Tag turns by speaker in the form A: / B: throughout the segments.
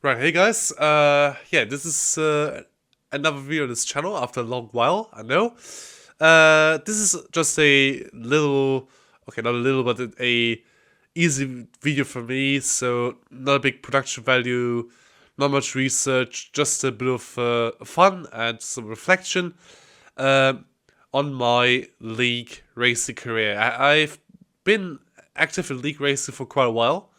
A: Right, hey guys. Yeah, this is another video on this channel after a long while. I know. This is just a little, okay, not a little, but a easy video for me. So not a big production value, not much research, just a bit of fun and some reflection um on my league racing career. I've been active in league racing for quite a while,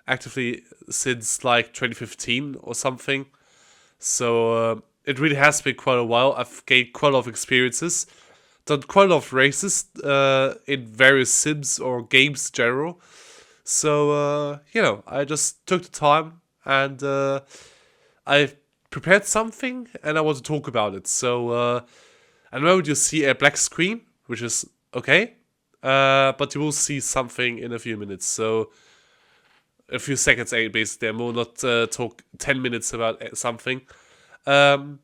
A: actively since like 2015 or something. So it really has been quite a while. I've gained quite a lot of experiences, done quite a lot of races in various sims or games in general. So I just took the time and I prepared something and I want to talk about it. So I know you see a black screen, which is okay, but you will see something in a few minutes. So a few seconds, basically. I will not talk 10 minutes about something. Um,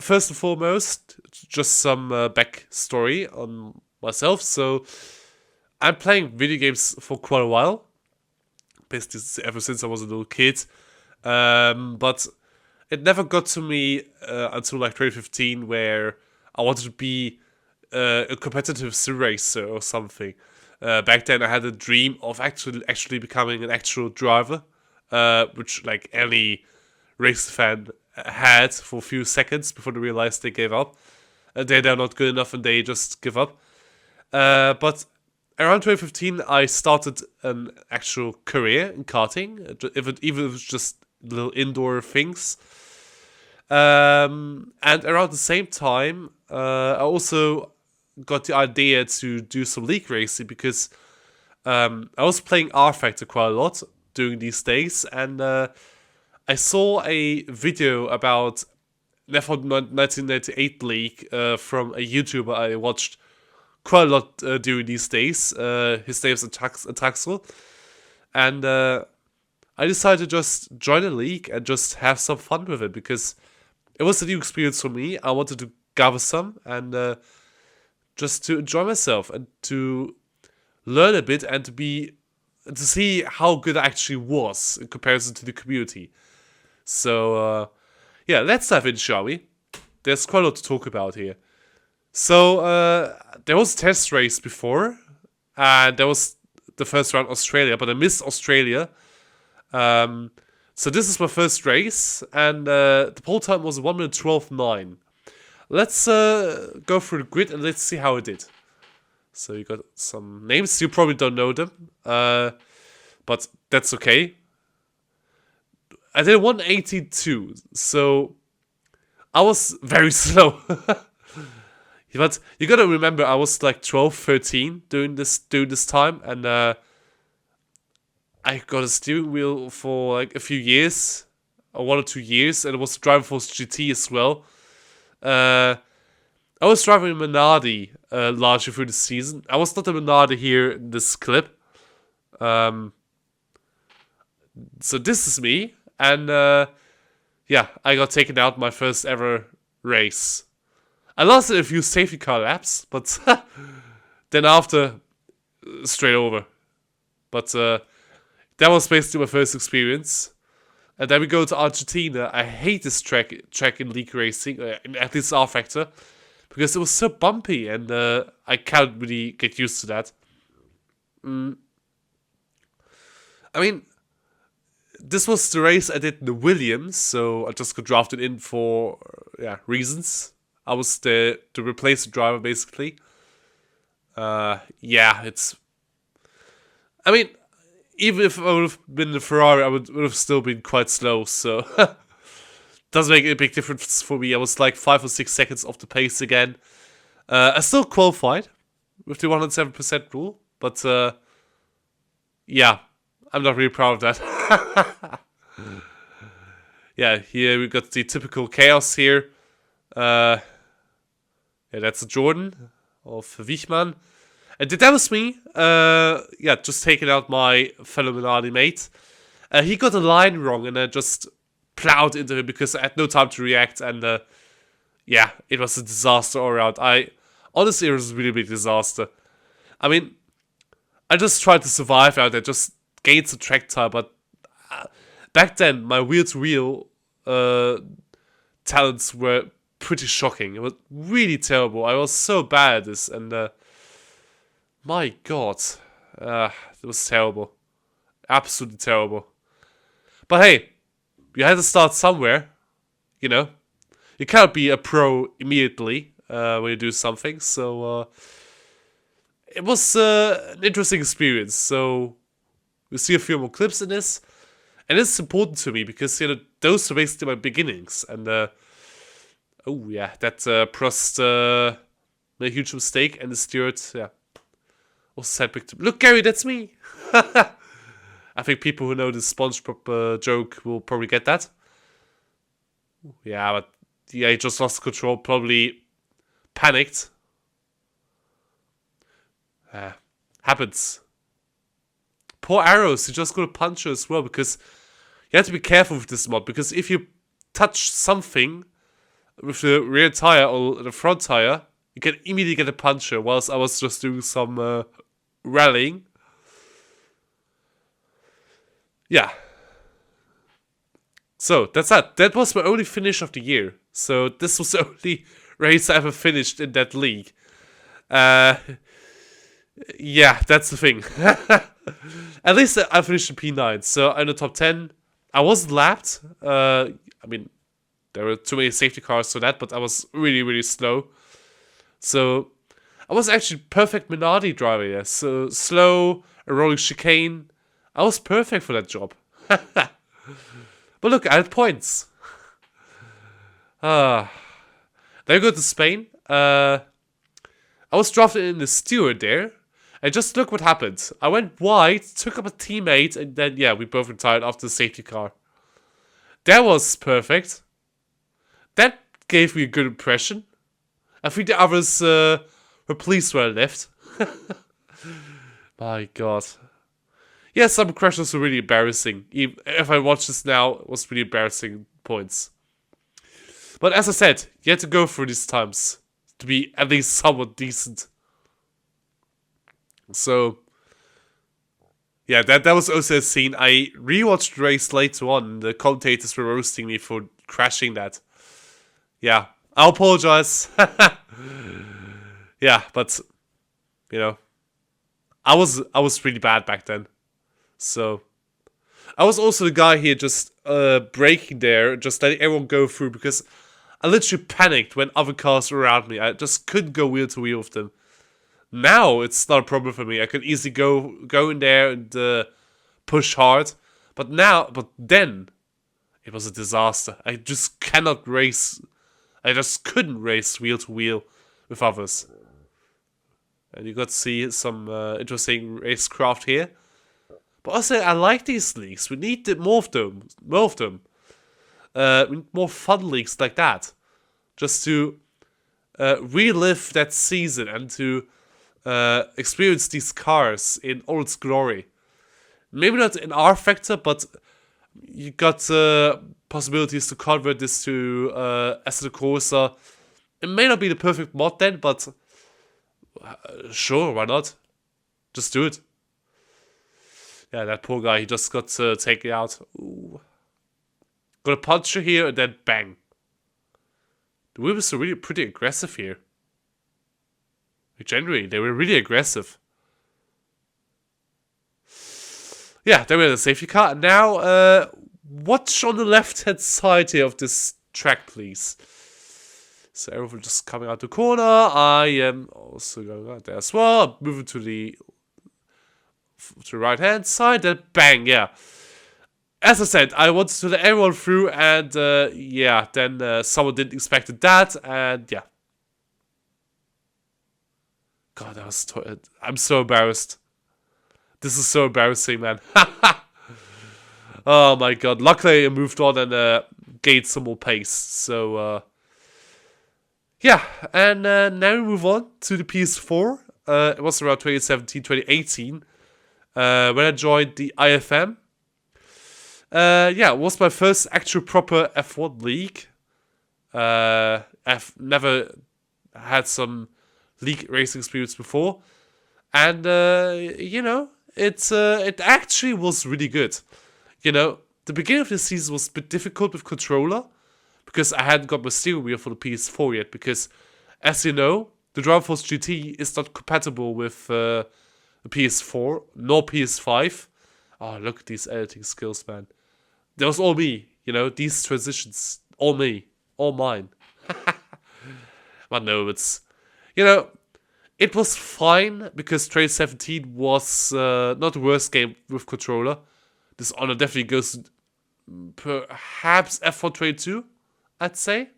A: First and foremost, just some backstory on myself. So, I'm playing video games for quite a while, basically ever since I was a little kid. But it never got to me until like 2015, where I wanted to be a competitive sim racer or something. Back then, I had a dream of actually becoming an actual driver, which like any race fan had for a few seconds before they realized they gave up. They're not good enough and they just give up. But around 2015, I started an actual career in karting, even if it was just little indoor things. And around the same time, I also got the idea to do some league racing because I was playing R Factor quite a lot during these days, and I saw a video about NEFOD 1998 League from a YouTuber I watched quite a lot during these days. His name's Ataxel, and I decided to just join a league and just have some fun with it because it was a new experience for me. I wanted to gather some and just to enjoy myself and to learn a bit and to see how good I actually was in comparison to the community. So yeah, let's dive in, shall we? There's quite a lot to talk about here. So there was a test race before, and there was the first round Australia, but I missed Australia. So this is my first race, and the pole time was 1 minute 12.9. Let's go through the grid and let's see how it did. So you got some names. You probably don't know them, but that's okay. I did 182, so I was very slow. But you gotta remember, I was like 12, 13 during this time, and I got a steering wheel for like a few years, or 1 or 2 years, and it was Driver Force GT as well. I was driving a Minardi largely through the season. I was not a Minardi here in this clip. So this is me, and yeah, I got taken out my first ever race. I lost a few safety car laps, but then after, straight over. But that was basically my first experience. And then we go to Argentina. I hate this track in league racing, at least R Factor, because it was so bumpy, and I can't really get used to that. I mean, this was the race I did in the Williams, so I just got drafted in for reasons. I was there to replace the driver, basically. Yeah, it's. I mean, even if I would have been the Ferrari, I would have still been quite slow. So doesn't make a big difference for me. I was like 5 or 6 seconds off the pace again. I still qualified with the 107% rule, but yeah, I'm not really proud of that. Yeah, here we got the typical chaos here. Yeah, that's a Jordan of Wichmann. And that was me. Yeah, just taking out my fellow Minardi mate. He got a line wrong, and I just plowed into him because I had no time to react. And yeah, it was a disaster all around. Honestly, it was a really big disaster. I mean, I just tried to survive out there, just gain some track time, but back then, my wheel-to-wheel talents were pretty shocking. It was really terrible. I was so bad at this, and my God, it was terrible. Absolutely terrible. But hey, you had to start somewhere, you know. You can't be a pro immediately when you do something, so it was an interesting experience. So we'll see a few more clips in this, and it's important to me because, you know, those were basically my beginnings. And oh yeah, that Prost made a huge mistake, and the steward, yeah, was said, "Look, Gary, that's me." I think people who know the SpongeBob joke will probably get that. Yeah, but yeah, he just lost control, probably panicked. Happens. Poor Arrows, he just got a puncher as well, because you have to be careful with this mod, because if you touch something with the rear tire or the front tire, you can immediately get a puncher, whilst I was just doing some rallying. Yeah. So, that's that. That was my only finish of the year. So, this was the only race I ever finished in that league. Yeah, that's the thing. At least I finished in P9, so I'm in the top 10. I wasn't lapped. I mean, there were too many safety cars for that, but I was really, really slow. So, I was actually perfect Minardi driver, yeah. So, slow, a rolling chicane. I was perfect for that job. But look, I had points. Then we go to Spain. I was drafted in the steward there. And just look what happened. I went wide, took up a teammate, and then, yeah, we both retired after the safety car. That was perfect. That gave me a good impression. I think the others were pleased when I left. My God. Yeah, some crashes were really embarrassing. Even if I watch this now, it was really embarrassing points. But as I said, you had to go through these times to be at least somewhat decent. So, yeah, that was also a scene. I rewatched the race later on, and the commentators were roasting me for crashing that. Yeah, I apologize. Yeah, but, you know, I was really bad back then. So, I was also the guy here just braking there, just letting everyone go through, because I literally panicked when other cars were around me. I just couldn't go wheel to wheel with them. Now it's not a problem for me. I could easily go in there and push hard. But then, it was a disaster. I just cannot race. I just couldn't race wheel to wheel with others. And you got to see some interesting racecraft here. But also, I like these leagues. We need more of them. More of them. We need more fun leagues like that. Just to relive that season and to experience these cars in all its glory. Maybe not in R Factor, but you got possibilities to convert this to Assetto Corsa. It may not be the perfect mod then, but sure, why not? Just do it. Yeah, that poor guy, he just got taken out. Ooh. Got a puncher here, and then bang. The Williams are really pretty aggressive here. Generally, they were really aggressive. Yeah, then we had a safety car. And now, watch on the left-hand side here of this track, please. So everyone just coming out the corner. I am also going out there as well. I'm moving to the right-hand side. Then bang, yeah. As I said, I wanted to let everyone through, and yeah, then someone didn't expect that, and yeah. God, I'm so embarrassed. This is so embarrassing, man. Oh my God. Luckily, I moved on and gained some more pace. So, yeah. And now we move on to the PS4. It was around 2017, 2018 when I joined the IFM. Yeah, it was my first actual proper F1 league. I've never had some league racing experience before, and you know, it actually was really good. You know, the beginning of the season was a bit difficult with controller because I hadn't got my steering wheel for the PS4 yet. Because, as you know, the Driver Force GT is not compatible with the PS4 nor PS5. Oh, look at these editing skills, man. That was all me, these transitions, all me, all mine. But no, it's, it was fine because Trade 17 was not the worst game with controller. Dishonored definitely goes perhaps F122, I'd say.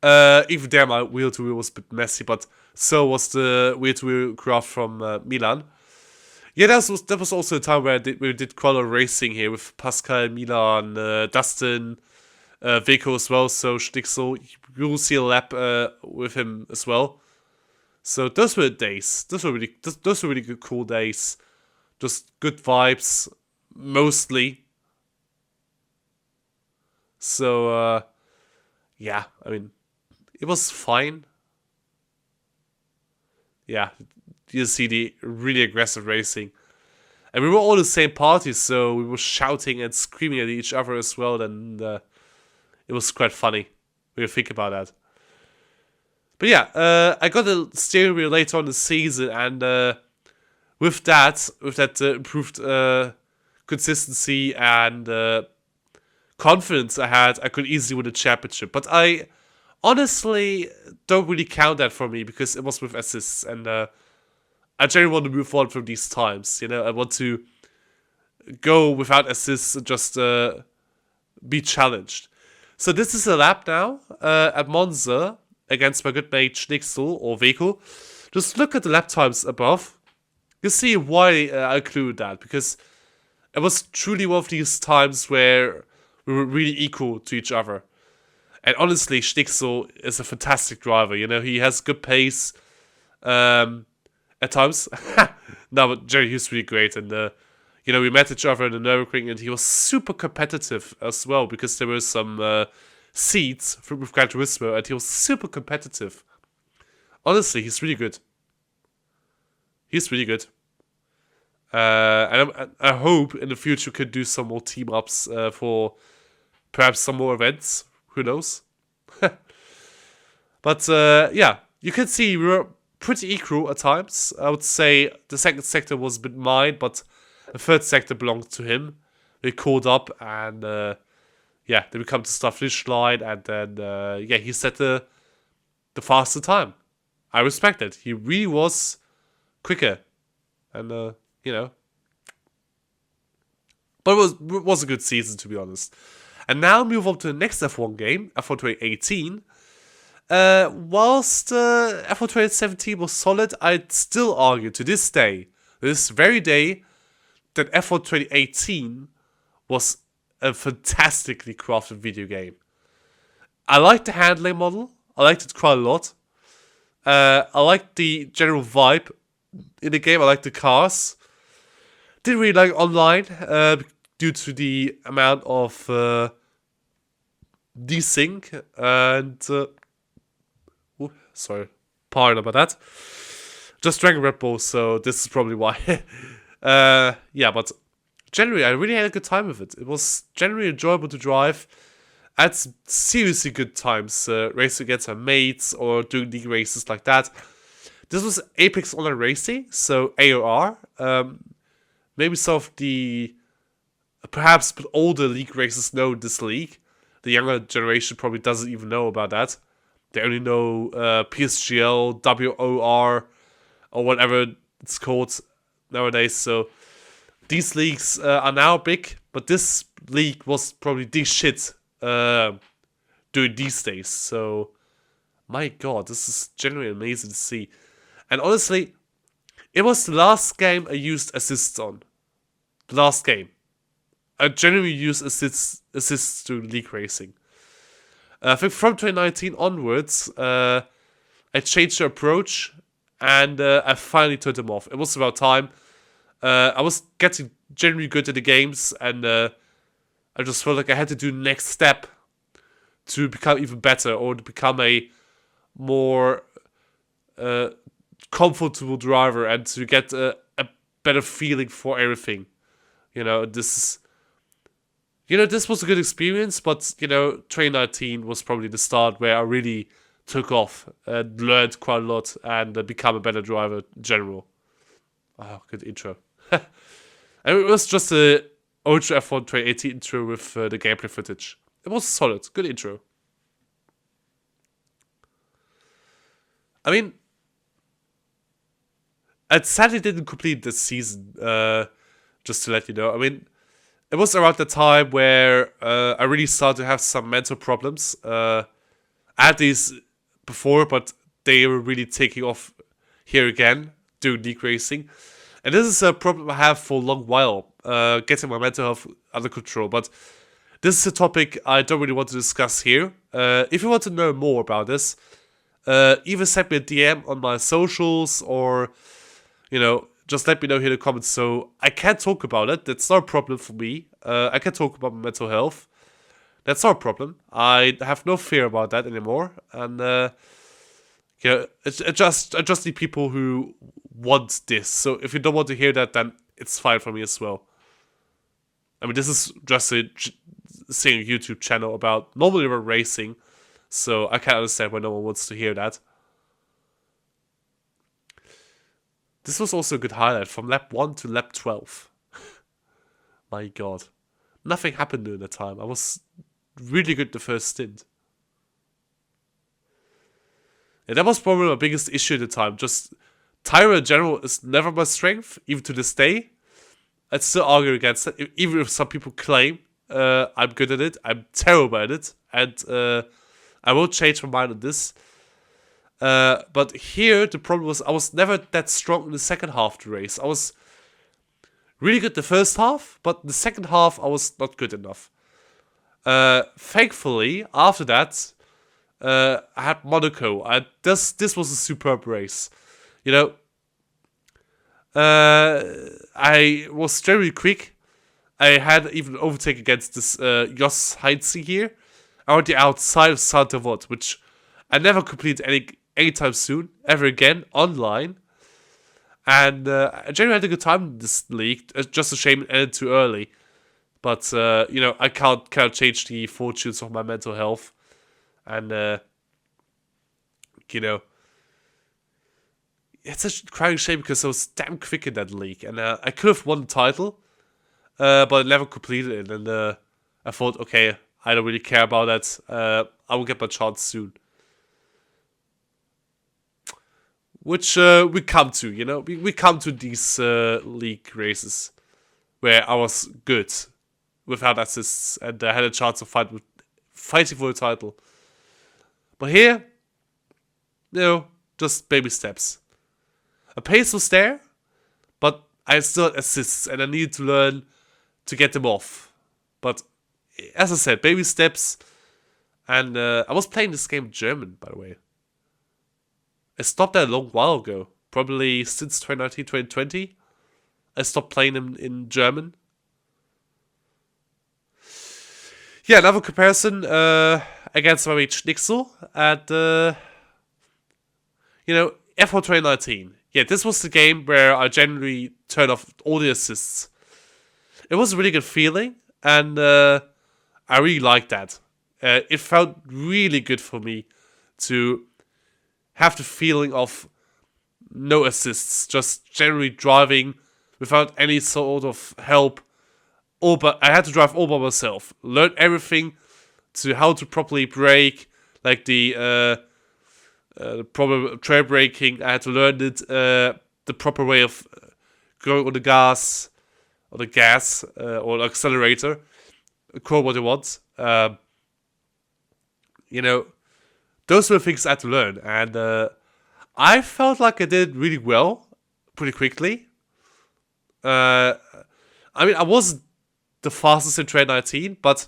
A: Even there, my wheel-to-wheel was a bit messy, but so was the wheel-to-wheel craft from Milan. Yeah, that was also a time where we did quite a lot of racing here with Pascal, Milan, Dustin, Vico as well. So Schnixel, you will see a lap with him as well. So those were the days. Those were really good, cool days. Just good vibes, mostly. So yeah, I mean, it was fine. Yeah, you see the really aggressive racing. And we were all the same party, so we were shouting and screaming at each other as well, and it was quite funny when you think about that. But yeah, I got a steering wheel later on in the season, and with that improved consistency and confidence I had, I could easily win the championship. But I honestly don't really count that for me because it was with assists, and I generally want to move on from these times. I want to go without assists and just be challenged. So this is a lap now at Monza against my good mate Schnixel or Veko. Just look at the lap times above. You see why I included that, because it was truly one of these times where we were really equal to each other. And honestly, Schnixel is a fantastic driver. He has good pace at times. No, but Jerry, he's really great. And, we met each other in the Nürburgring, and he was super competitive as well because there were some seats with Gran Turismo, and he was super competitive. Honestly, he's really good. He's really good. And I hope in the future we could do some more team ups for perhaps some more events. Who knows? But yeah, you can see we were pretty equal at times. I would say the second sector was a bit mine, but the third sector belonged to him. We called up, and yeah, then we come to start finish line, and then yeah, he set the faster time. I respect it. He really was quicker, and but it was a good season, to be honest. And now move on to the next F1 game, F1 2018. Whilst F1 2017 was solid, I'd still argue to this day, this very day, that F1 2018 was a fantastically crafted video game. I liked the handling model. I liked it quite a lot. I liked the general vibe in the game. I liked the cars. Didn't really like online due to the amount of desync and sorry, pardon about that. Just drank Red Bull, so this is probably why. Yeah, but generally, I really had a good time with it. It was generally enjoyable to drive. I had some seriously good times racing against my mates or doing league races like that. This was Apex Online Racing, so AOR. Maybe some of the perhaps older league racers know this league. The younger generation probably doesn't even know about that. They only know PSGL, WOR, or whatever it's called nowadays. So these leagues are now big, but this league was probably the shit during these days. So my god, this is genuinely amazing to see. And honestly, it was the last game I used assists on. The last game. I generally use assists to league racing. I think from 2019 onwards, I changed the approach, and I finally turned them off. It was about time. I was getting generally good at the games, and I just felt like I had to do the next step to become even better, or to become a more comfortable driver, and to get a better feeling for everything. You know, this was a good experience, but, 2019 was probably the start where I really took off and learned quite a lot and become a better driver in general. Oh, good intro. And it was just a Ultra F1 2018 intro with the gameplay footage. It was solid. Good intro. I mean, I sadly didn't complete this season, just to let you know. I mean, it was around the time where I really started to have some mental problems. I had these before, but they were really taking off here again, doing league racing. And this is a problem I have for a long while, getting my mental health under control. But this is a topic I don't really want to discuss here. If you want to know more about this, either send me a DM on my socials or, just let me know here in the comments so I can talk about it. That's not a problem for me. I can talk about my mental health. That's not a problem. I have no fear about that anymore. And, I just need people who want this. So if you don't want to hear that, then it's fine for me as well. I mean, this is just a single YouTube channel normally about racing. So I can't understand why no one wants to hear that. This was also a good highlight from lap 1 to lap 12. My god. Nothing happened during that time. I was really good the first stint. And that was probably my biggest issue at the time. Just Tyro in general is never my strength, even to this day. I'd still argue against it, even if some people claim I'm good at it. I'm terrible at it. And I will change my mind on this. But here, the problem was I was never that strong in the second half of the race. I was really good the first half, but the second half I was not good enough. Thankfully, after that, I had Monaco. This was a superb race. I was very quick. I had even an overtake against this Jos Heinze here. Already outside of Santa Vod, which I never completed anytime soon, ever again, online. And I generally had a good time in this league. It's just a shame it ended too early. But, I can't change the fortunes of my mental health. And, it's a crying shame because I was damn quick in that league. And I could have won the title, but I never completed it. And I thought, okay, I don't really care about that. I will get my chance soon. Which we come to, we come to these league races where I was good without assists and I had a chance of fighting for the title. But here, just baby steps. A pace was there, but I still had assists and I needed to learn to get them off. But as I said, baby steps. And I was playing this game in German, by the way. I stopped that a long while ago. Probably since 2019, 2020. I stopped playing them in German. Yeah, another comparison against my mate Schnixel at, F1 2019. Yeah, this was the game where I generally turned off all the assists. It was a really good feeling, and I really liked that. It felt really good for me to have the feeling of no assists, just generally driving without any sort of help. But I had to drive all by myself. Learn everything to how to properly brake, like the proper trail braking. I had to learn it, the proper way of going on the gas, or the accelerator. Call what you want. Those were things I had to learn, and I felt like I did really well, pretty quickly. I wasn't the fastest in 2019, but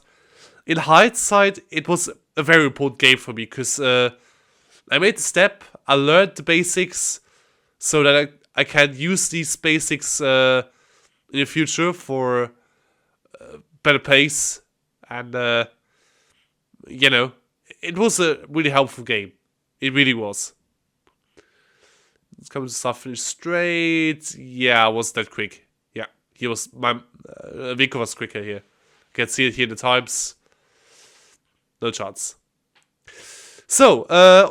A: in hindsight, it was a very important game for me, because I made the step, I learned the basics, so that I can use these basics in the future for better pace, and, it was a really helpful game. It really was. It's coming to start finish straight. Yeah, I wasn't that quick. Yeah, he was my Vico was quicker here. You can see it here in the times. No chance. So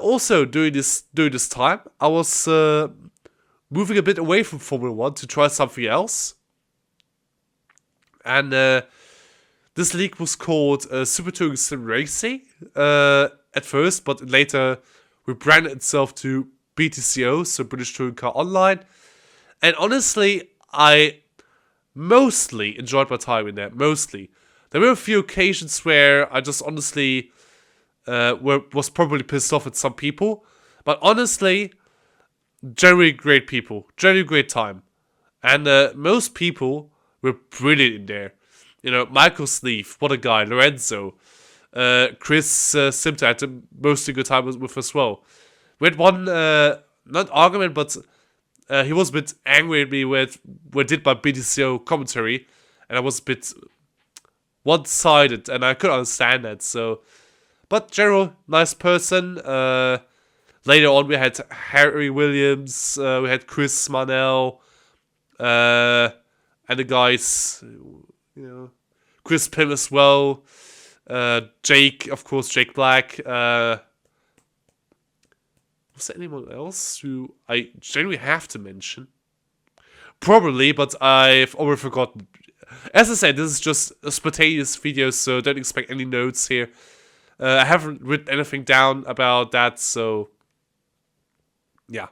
A: also during this time, I was moving a bit away from Formula 1 to try something else. And this league was called Super Touring Sim Racing at first, but later rebranded itself to BTCO, so British Touring Car Online. And honestly, I mostly enjoyed my time in there. Mostly. There were a few occasions where I just honestly was probably pissed off at some people. But honestly, generally great people. Generally great time. And most people were brilliant in there. You know, Michael Sleeve, what a guy. Lorenzo. Chris Simter had a mostly good time with as well. We had one, not argument, but he was a bit angry at me when I did my BTCO commentary. And I was a bit one-sided, and I could understand that, so... But general, nice person. Later on, we had Harry Williams, we had Chris Marnell, and the guys, you know, Chris Pym as well, Jake, of course, Jake Black. Was there anyone else who I generally have to mention? Probably, but I've already forgotten. As I said, this is just a spontaneous video, so don't expect any notes here. I haven't written anything down about that, so... Yeah.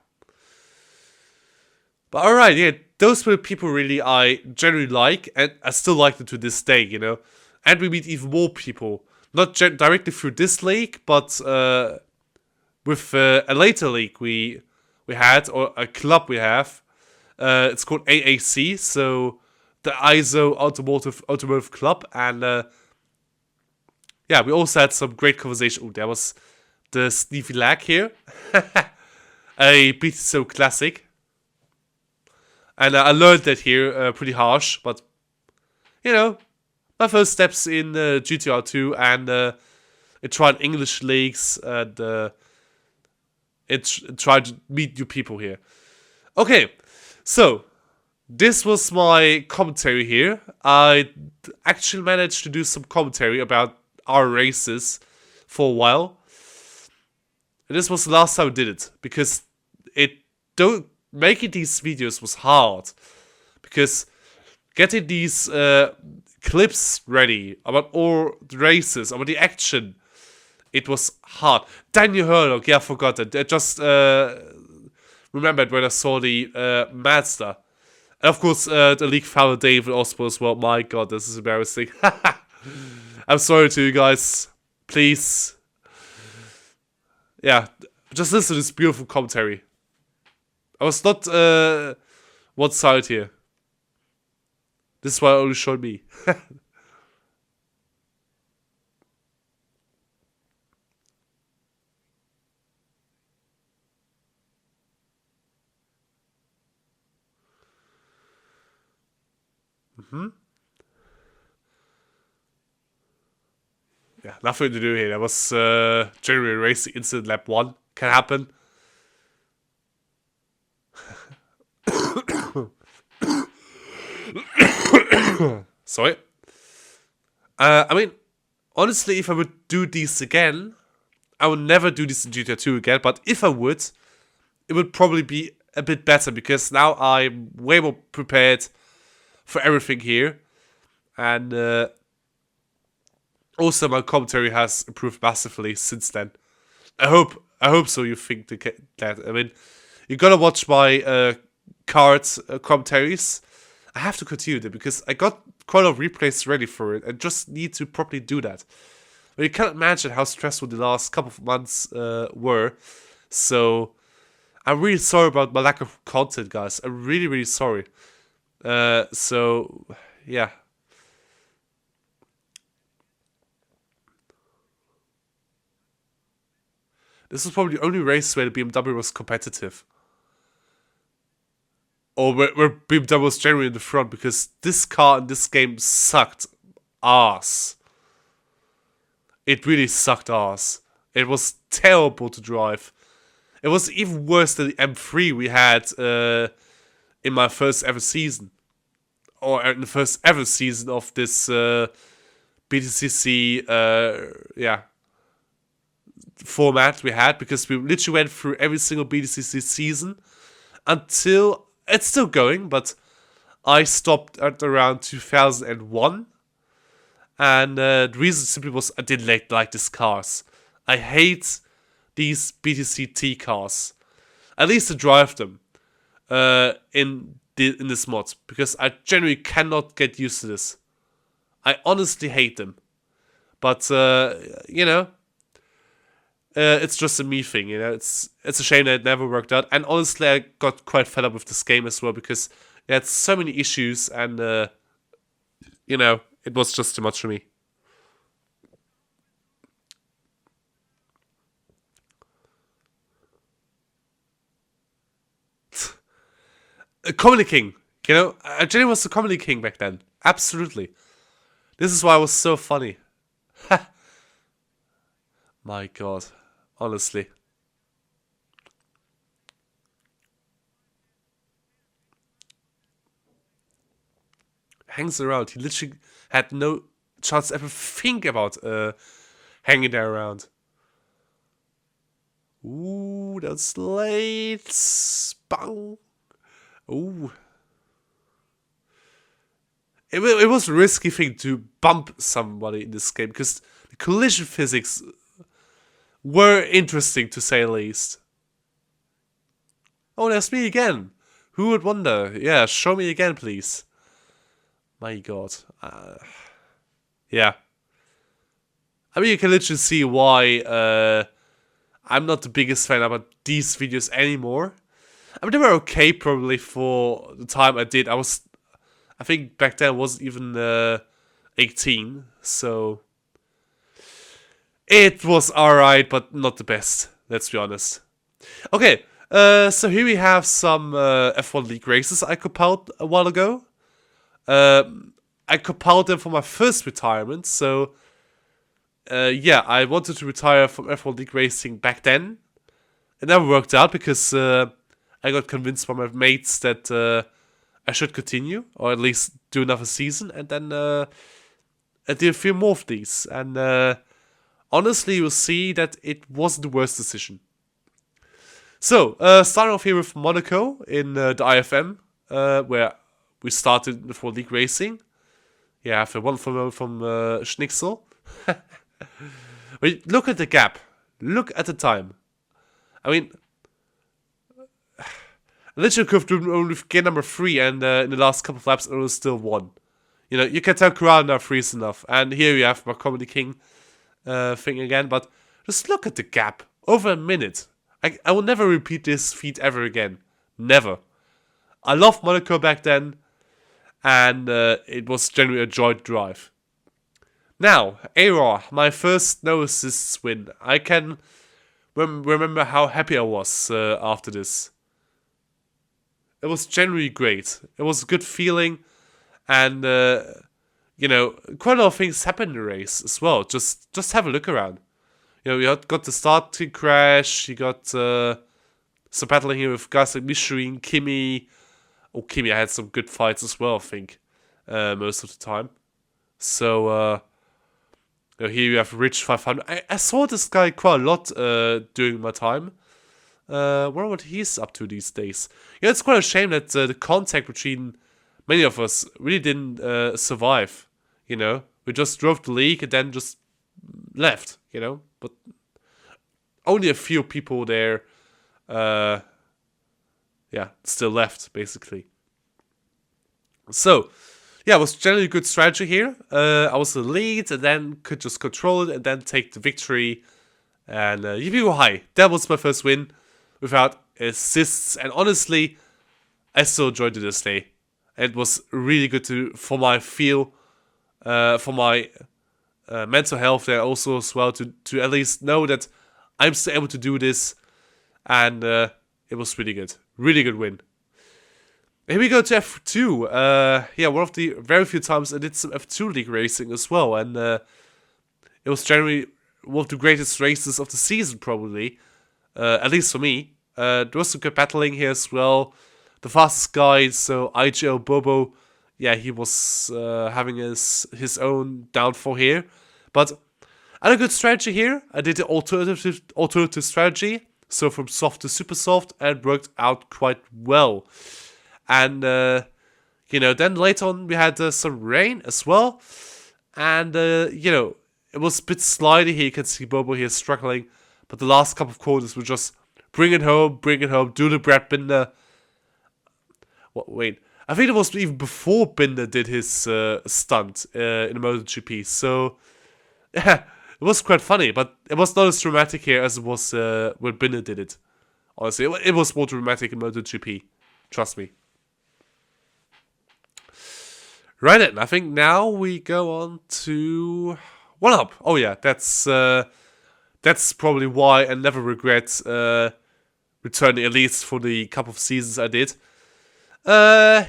A: But alright, yeah, those were people really I generally like, and I still like them to this day, you know? And we meet even more people. Not directly through this league, but with a later league we had, or a club we have. It's called AAC, so... the ISO Automotive Club, and yeah, we also had some great conversation. Oh, there was the Sneevy Lag here, a BTCO classic, and I learned that here pretty harsh, but you know, my first steps in GTR 2, and it tried English leagues, and it tried to meet new people here. Okay, so. This was my commentary here. I actually managed to do some commentary about our races for a while. And this was the last time I did it, because making these videos was hard. Because getting these clips ready about all the races, about the action, it was hard. Daniel Hurlock, yeah, I forgot it. I just remembered when I saw the Mazda. And of course, the league founder David Osborne as well. My god, this is embarrassing. I'm sorry to you guys. Please. Yeah, just listen to this beautiful commentary. I was not one-sided here. This is why I only showed me. Yeah, nothing to do here. That was generally a racing incident lap 1. Can happen. Sorry. I mean, honestly, if I would do these again, I would never do this in GTA 2 again, but if I would, it would probably be a bit better, because now I'm way more prepared for everything here. And also my commentary has improved massively since then. I hope so. You think that? I mean, you gotta watch my cards commentaries. I have to continue them because I got quite a lot of replays ready for it. I just need to properly do that. But you can't imagine how stressful the last couple of months were. So I'm really sorry about my lack of content, guys. I'm really, really sorry. So yeah. This was probably the only race where the BMW was competitive. Or where BMW was generally in the front, because this car in this game sucked ass. It really sucked ass. It was terrible to drive. It was even worse than the M3 we had in my first ever season. or in the first ever season of this BTCC, format we had, because we literally went through every single BTCC season until it's still going, but I stopped at around 2001, and the reason simply was I didn't like these cars. I hate these BTCT cars, at least to drive them in this mod, because I generally cannot get used to this. I honestly hate them, but it's just a me thing, It's a shame that it never worked out, and honestly, I got quite fed up with this game as well, because it had so many issues, and it was just too much for me. A Comedy King, I genuinely was the Comedy King back then. Absolutely. This is why I was so funny. My god. Honestly. Hangs around. He literally had no chance to ever think about hanging there around. Ooh, that's late. Bang. Ooh. It was a risky thing to bump somebody in this game, because the collision physics were interesting, to say the least. Oh, there's me again. Who would wonder? Yeah, show me again, please. My god. Yeah. I mean, you can literally see why I'm not the biggest fan about these videos anymore. I mean, they were okay probably for the time I did. I think back then I wasn't even 18, so it was alright, but not the best, let's be honest. Okay, so here we have some F1 League races I compiled a while ago. I compiled them for my first retirement, so yeah, I wanted to retire from F1 League racing back then. It never worked out, because I got convinced by my mates that I should continue, or at least do another season, and then I did a few more of these, and honestly, you'll see that it wasn't the worst decision. So, starting off here with Monaco in the IFM, where we started before League Racing. Yeah, after one from Schnitzel. But look at the gap. Look at the time. I mean, literally could have only get number 3, and in the last couple of laps, it was still 1. You can tell Corral now 3 is enough. And here you have my Comedy King thing again, but just look at the gap. Over a minute. I will never repeat this feat ever again. Never. I loved Monaco back then, and it was generally a joy to drive. Now, Aurora, my first no assists win. I can remember how happy I was after this. It was generally great. It was a good feeling, and quite a lot of things happened in the race as well. Just have a look around. You got the starting crash. You got some battling here with guys like Michelin, Kimi. Oh, Kimi had some good fights as well, I think, most of the time. So here you have Rich 500. I saw this guy quite a lot during my time. Wonder what he's up to these days. It's quite a shame that the contact between many of us really didn't survive. We just drove the league and then just left. But only a few people there, still left basically. So, yeah, it was generally a good strategy here. I was the lead and then could just control it and then take the victory. And you high. That was my first win without assists. And honestly, I still enjoyed it this day. It was really good for my feel, for my mental health there also as well, to at least know that I'm still able to do this. And it was really good. Really good win. Here we go to F2. One of the very few times I did some F2 League racing as well, and it was generally one of the greatest races of the season, probably. At least for me. There was some good battling here as well. The fastest guys, so IGL Bobo, yeah, he was having his own downfall here. But I had a good strategy here. I did the alternative strategy, so from soft to super soft, and worked out quite well. And then later on we had some rain as well, and it was a bit slidey here. You can see Bobo here struggling, but the last couple of quarters were just bring it home, do the Brad Binder. Wait, I think it was even before Binder did his stunt in the MotoGP. So yeah, it was quite funny, but it was not as dramatic here as it was when Binder did it. Honestly, it was more dramatic in MotoGP. Trust me. Right then, I think now we go on to One Up. Oh yeah, that's probably why I never regret returning, at least for the couple of seasons I did. I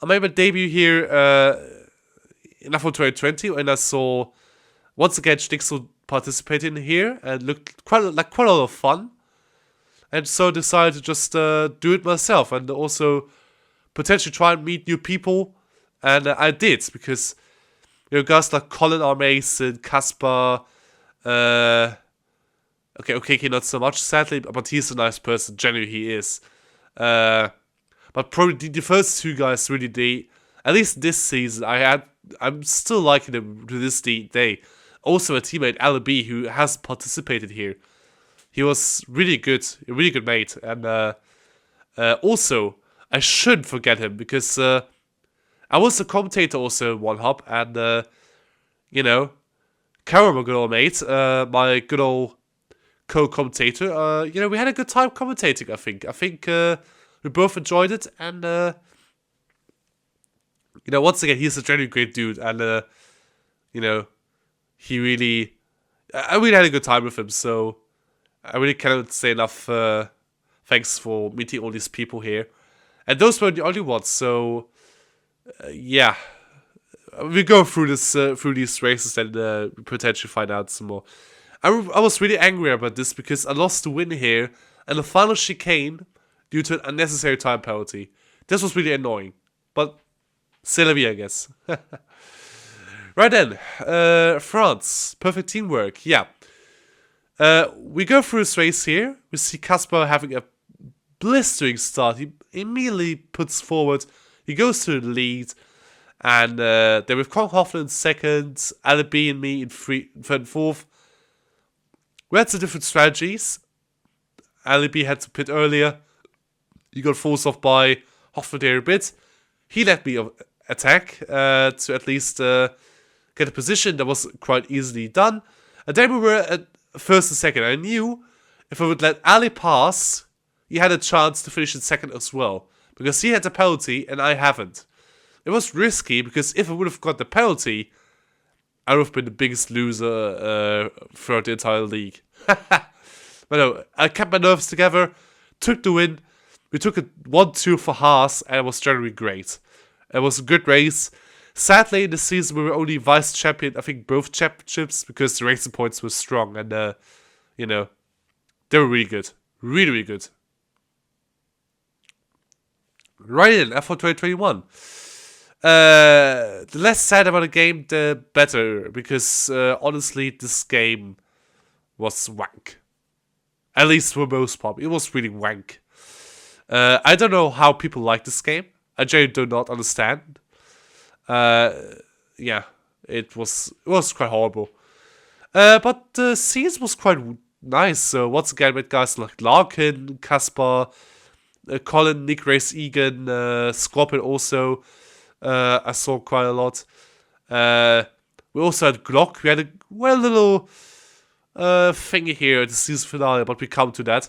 A: made my debut here in F1 2020, and I saw once again Stixel participating here and looked quite a lot of fun. And so I decided to just do it myself and also potentially try and meet new people. And I did, because guys like Colin R. Mason, Kaspar, okay, not so much, sadly, but he's a nice person, genuinely he is. But probably the first two guys really, at least this season, I'm still liking them to this day. Also a teammate, Ali B, who has participated here. He was really good, a really good mate. And also, I shouldn't forget him, because I was a commentator also in One Hop, and Karen, my good old mate, my good old co-commentator, we had a good time commentating, I think. I think we both enjoyed it, and once again, he's a genuinely great dude, and he really, I really had a good time with him, so I really cannot say enough thanks for meeting all these people here. And those were the only ones, so yeah, we go through these races and potentially find out some more. I was really angry about this because I lost the win here and the final chicane due to an unnecessary time penalty. This was really annoying, but c'est la vie, I guess. Right then, France, perfect teamwork, yeah. We go through this race here. We see Kaspar having a blistering start. He immediately puts forward. He goes to the lead, and then with Kong Hoffman in second, Ali B and me in third and fourth. We had some different strategies. Ali B had to pit earlier. He got forced off by Hoffman there a bit. He let me attack to at least get a position that was quite easily done. And then we were at first and second. I knew if I would let Ali pass, he had a chance to finish in second as well, because he had the penalty and I haven't. It was risky, because if I would have got the penalty, I would have been the biggest loser throughout the entire league. But no, I kept my nerves together, took the win. We took it 1-2 for Haas, and it was generally great. It was a good race. Sadly, in the season we were only vice champion, I think both championships, because the racing points were strong, and they were really good. Really, really good. Right in, F1 2021. The less sad about the game, the better, because honestly, this game was wank. At least for most part, it was really wank. I don't know how people like this game. I genuinely do not understand. Yeah, it was quite horrible. But the scenes was quite nice. So once again, with guys like Larkin, Kaspar, Colin, Nick Race Egan, Scorpion also. I saw quite a lot. We also had Glock. We had a little thingy here at the season finale, but we come to that.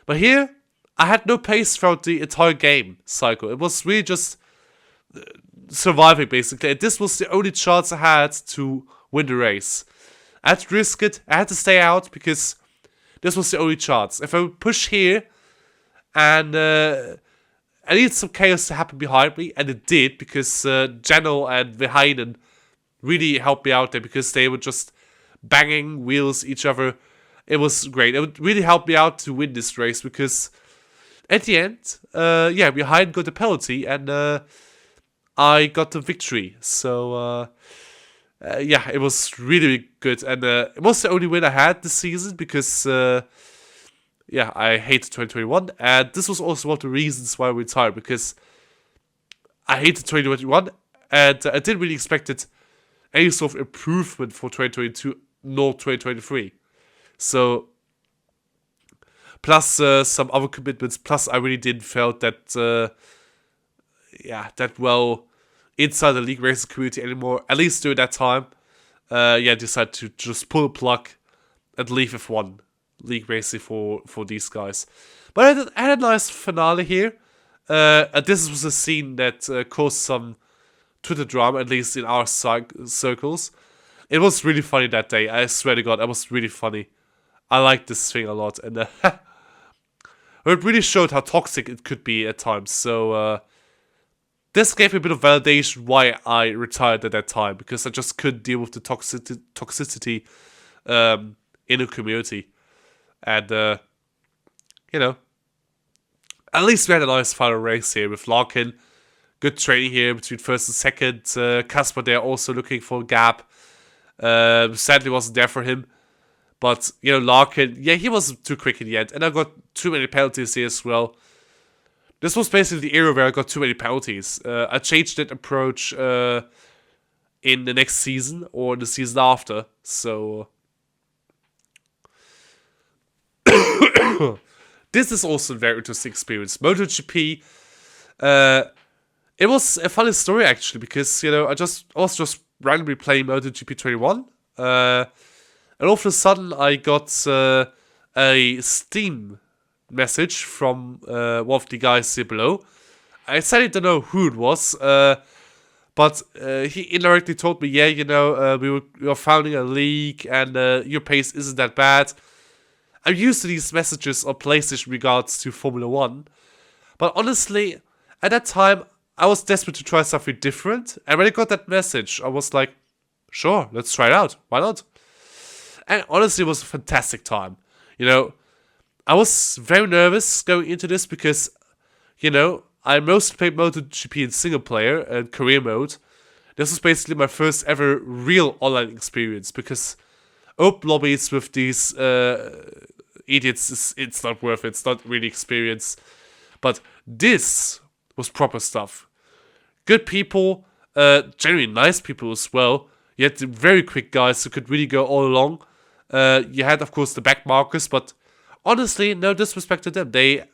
A: But here, I had no pace throughout the entire game cycle. It was really just surviving, basically. And this was the only chance I had to win the race. I had to risk it. I had to stay out, because this was the only chance. If I would push here, and I needed some chaos to happen behind me, and it did, because Jano and Verheyen really helped me out there, because they were just banging wheels each other. It was great. It would really help me out to win this race, because at the end, Verheyen got the penalty, and I got the victory. So yeah, it was really good, and it was the only win I had this season because yeah, I hated 2021, and this was also one of the reasons why I retired, because I hated 2021, and I didn't really expect any sort of improvement for 2022 nor 2023. So plus some other commitments, plus I really didn't felt that yeah, that well inside the league racing community anymore, at least during that time. Yeah, decided to just pull a plug and leave F1 league racing for these guys. But I had a nice finale here. And this was a scene that caused some Twitter drama, at least in our circles. It was really funny that day. I swear to God, it was really funny. I liked this thing a lot, and it really showed how toxic it could be at times. So this gave me a bit of validation why I retired at that time, because I just couldn't deal with the toxicity in the community. And, you know, at least we had a nice final race here with Larkin. Good training here between first and second. Casper there also looking for a gap. Sadly wasn't there for him. But, you know, Larkin, yeah, he wasn't too quick in the end. And I got too many penalties here as well. This was basically the era where I got too many penalties. I changed that approach in the next season or the season after. So this is also a very interesting experience. MotoGP, it was a funny story actually, because, you know, I was just randomly playing MotoGP 21. And all of a sudden I got a Steam message from one of the guys here below. I sadly don't know who it was, but he indirectly told me, yeah, you know, we were founding a league, and your pace isn't that bad. I'm used to these messages on PlayStation regards to Formula 1, but honestly, at that time, I was desperate to try something different, and when I got that message, I was like, sure, let's try it out, why not? And honestly, it was a fantastic time. You know, I was very nervous going into this because, you know, I mostly played MotoGP in single player and career mode. This was basically my first ever real online experience, because open lobbies with these idiots, it's not worth it. It's not really experience. But this was proper stuff. Good people, generally nice people as well. You had very quick guys who could really go all along. You had, of course, the back markers, but honestly, no disrespect to them. They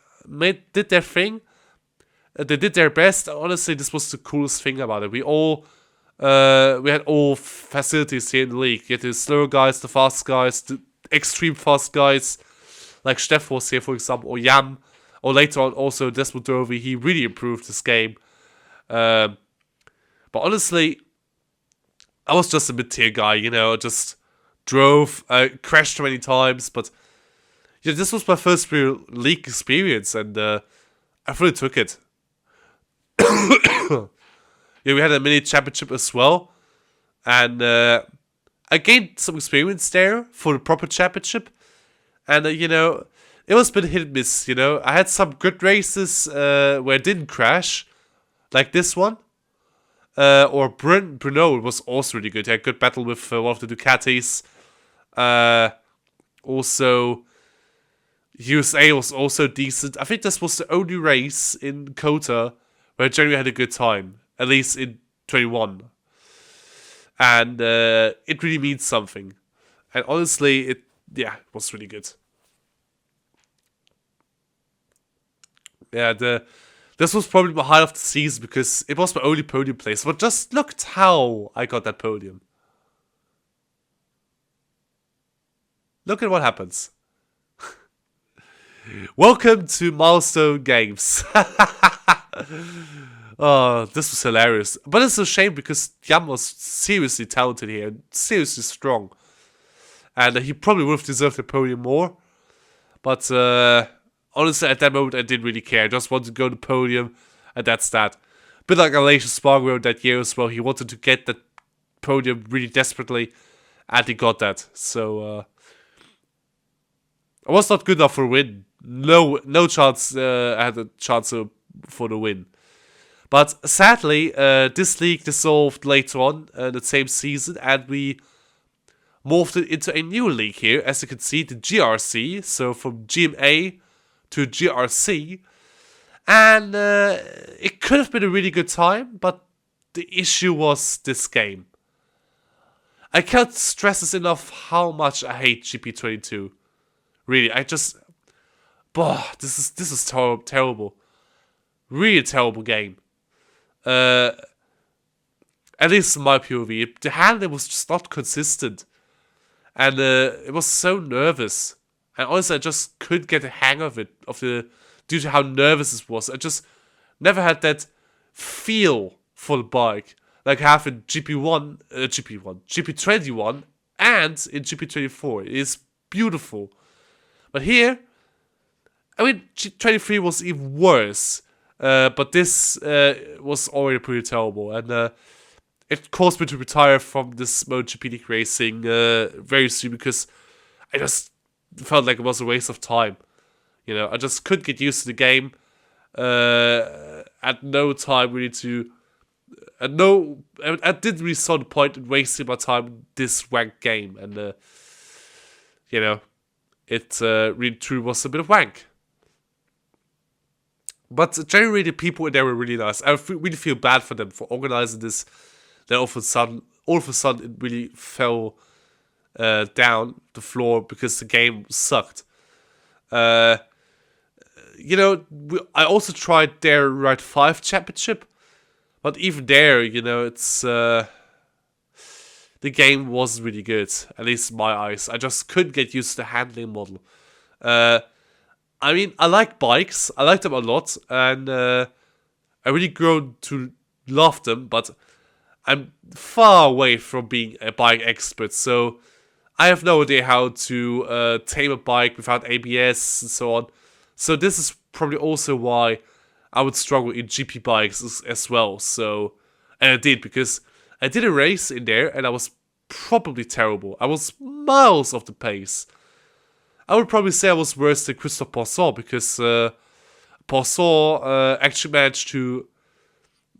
A: did their thing. They did their best. Honestly, this was the coolest thing about it. We had all facilities here in the league. You had the slower guys, the fast guys, the extreme fast guys, like Steff was here, for example, or Yam, or later on also Desmond Dovey. He really improved this game. But honestly, I was just a mid-tier guy, you know, just drove, crashed many times, but yeah, this was my first real league experience, and I fully took it. Yeah, we had a mini championship as well, and I gained some experience there for the proper championship, and you know, it was a bit hit and miss. You know, I had some good races where I didn't crash, like this one. Or Bruno was also really good. He had a good battle with one of the Ducatis. Also, USA was also decent. I think this was the only race in COTA where I generally had a good time, at least in 21. And it really means something. And honestly, it was really good. Yeah, this was probably my highlight of the season because it was my only podium place. But just look at how I got that podium. Look at what happens. Welcome to Milestone Games. Oh, this was hilarious. But it's a shame because Yam was seriously talented here and seriously strong. And he probably would have deserved the podium more. But honestly, at that moment, I didn't really care. I just wanted to go to the podium, and that's that. A bit like Aleix Spargo that year as well. He wanted to get that podium really desperately, and he got that. So, I was not good enough for a win. No chance I had a chance for the win. But sadly, this league dissolved later on the same season, and we morphed it into a new league here, as you can see, the GRC. So from GMA to GRC, and it could have been a really good time, but the issue was this game. I can't stress this enough how much I hate GP22. Really, I just, this is terrible, really terrible game. At least in my POV, the handling was just not consistent, and it was so nervous. And honestly, I just couldn't get the hang of it, due to how nervous it was. I just never had that feel for the bike like I have in GP21, and in GP24. It is beautiful. But here, I mean, G23 was even worse. But this was already pretty terrible. And it caused me to retire from this MotoGP League racing very soon, because I just felt like it was a waste of time. You know, I just couldn't get used to the game. At no time really to... I didn't really saw the point in wasting my time in this wank game. And, you know, it really truly was a bit of wank. But generally, the people in there were really nice. I really feel bad for them for organizing this. Then all of a sudden, it really fell down the floor because the game sucked. You know, I also tried their Ride 5 championship. But even there, you know, it's... the game wasn't really good. At least in my eyes. I just couldn't get used to the handling model. I mean, I like bikes. I like them a lot. And I really grown to love them. But I'm far away from being a bike expert. So I have no idea how to tame a bike without ABS and so on. So this is probably also why I would struggle in GP bikes as well. So, and I did, because I did a race in there and I was probably terrible. I was miles off the pace. I would probably say I was worse than Christophe Poisson, because Poisson actually managed to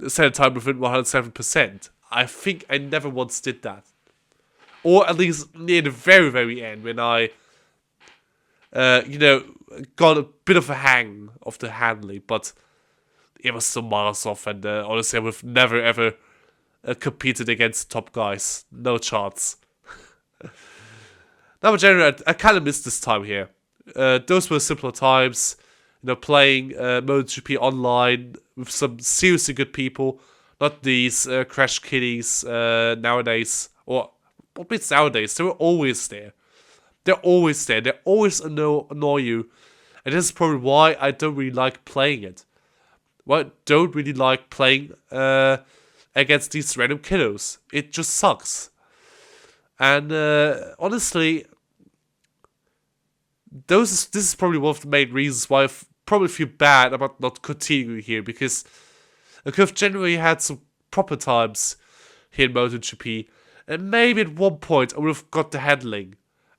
A: set a time within 107%. I think I never once did that. Or at least near the very, very end, when I, you know, got a bit of a hang of the handling. But it was so miles off, and honestly, I would have never ever competed against top guys. No chance. Now, generally, I kind of missed this time here. Those were simpler times. You know, playing MotoGP online with some seriously good people. Not these crash kiddies nowadays. Or, what means nowadays? They were always there. They're always there. They always annoy you. And this is probably why I don't really like playing it. Well, I don't really like playing against these random kiddos. It just sucks. And honestly, this is probably one of the main reasons why I probably feel bad about not continuing here, because I could have generally had some proper times here in MotoGP, and maybe at one point I would have got the handling,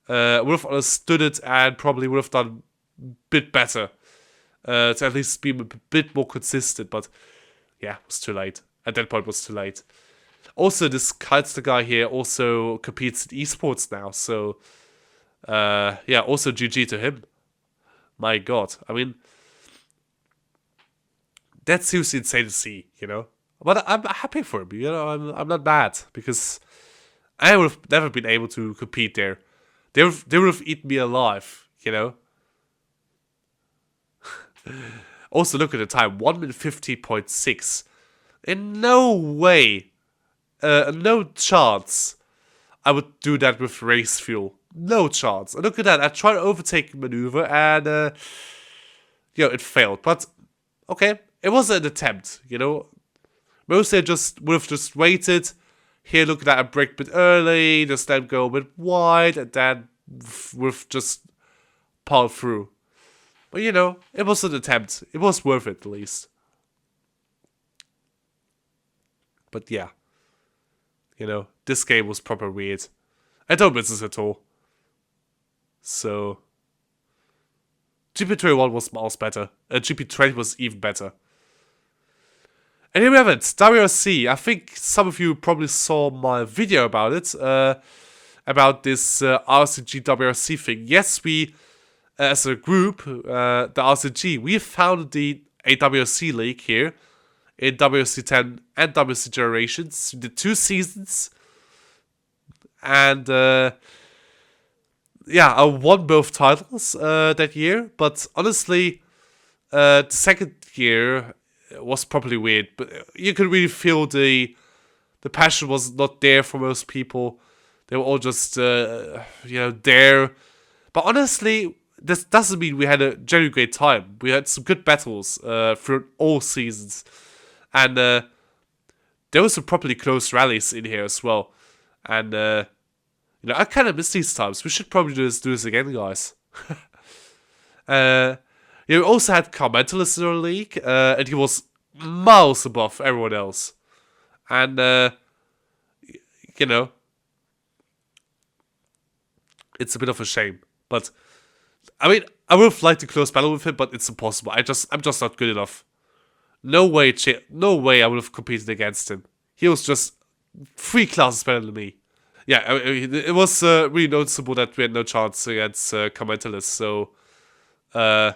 A: would have understood it, and probably would have done a bit better. To at least be a bit more consistent, but yeah, it was too late. At that point, it was too late. Also, this Kitester guy here also competes in esports now, so yeah, also GG to him. My god, I mean, that's seriously insane to see, you know. But I'm happy for him, you know. I'm not mad, because I would have never been able to compete there. They would have eaten me alive, you know. Also, look at the time, 1 minute 50.6. In no way, no chance I would do that with race fuel. No chance. And look at that, I tried to overtake maneuver, and you know, it failed. But okay, it was an attempt, you know. Mostly I would have just waited. Here, look at that, I brake a bit early, just let go a bit wide, and then would have just powered through. But, you know, it was an attempt. It was worth it, at least. But, yeah. You know, this game was proper weird. I don't miss this at all. So... GP21 was miles better. GP20 was even better. And here we have it, WRC. I think some of you probably saw my video about it, about this RCG WRC thing. Yes, we, as a group, the RCG, we founded the WRC League here in WRC 10 and WRC Generations. We did 2 seasons. And yeah, I won both titles that year. But honestly, the second year was probably weird. But you could really feel the passion was not there for most people. They were all just, there. But honestly, this doesn't mean we had a genuinely great time. We had some good battles through all seasons. And there were some properly close rallies in here as well. And, I kind of miss these times. We should probably do this again, guys. We also had Carmentalus in our league. And he was miles above everyone else. And, it's a bit of a shame. But, I mean, I would have liked to close battle with him, but it's impossible. I'm just not good enough. No way I would have competed against him. He was just 3 classes better than me. Yeah, it was really noticeable that we had no chance against Carmentalus, so, I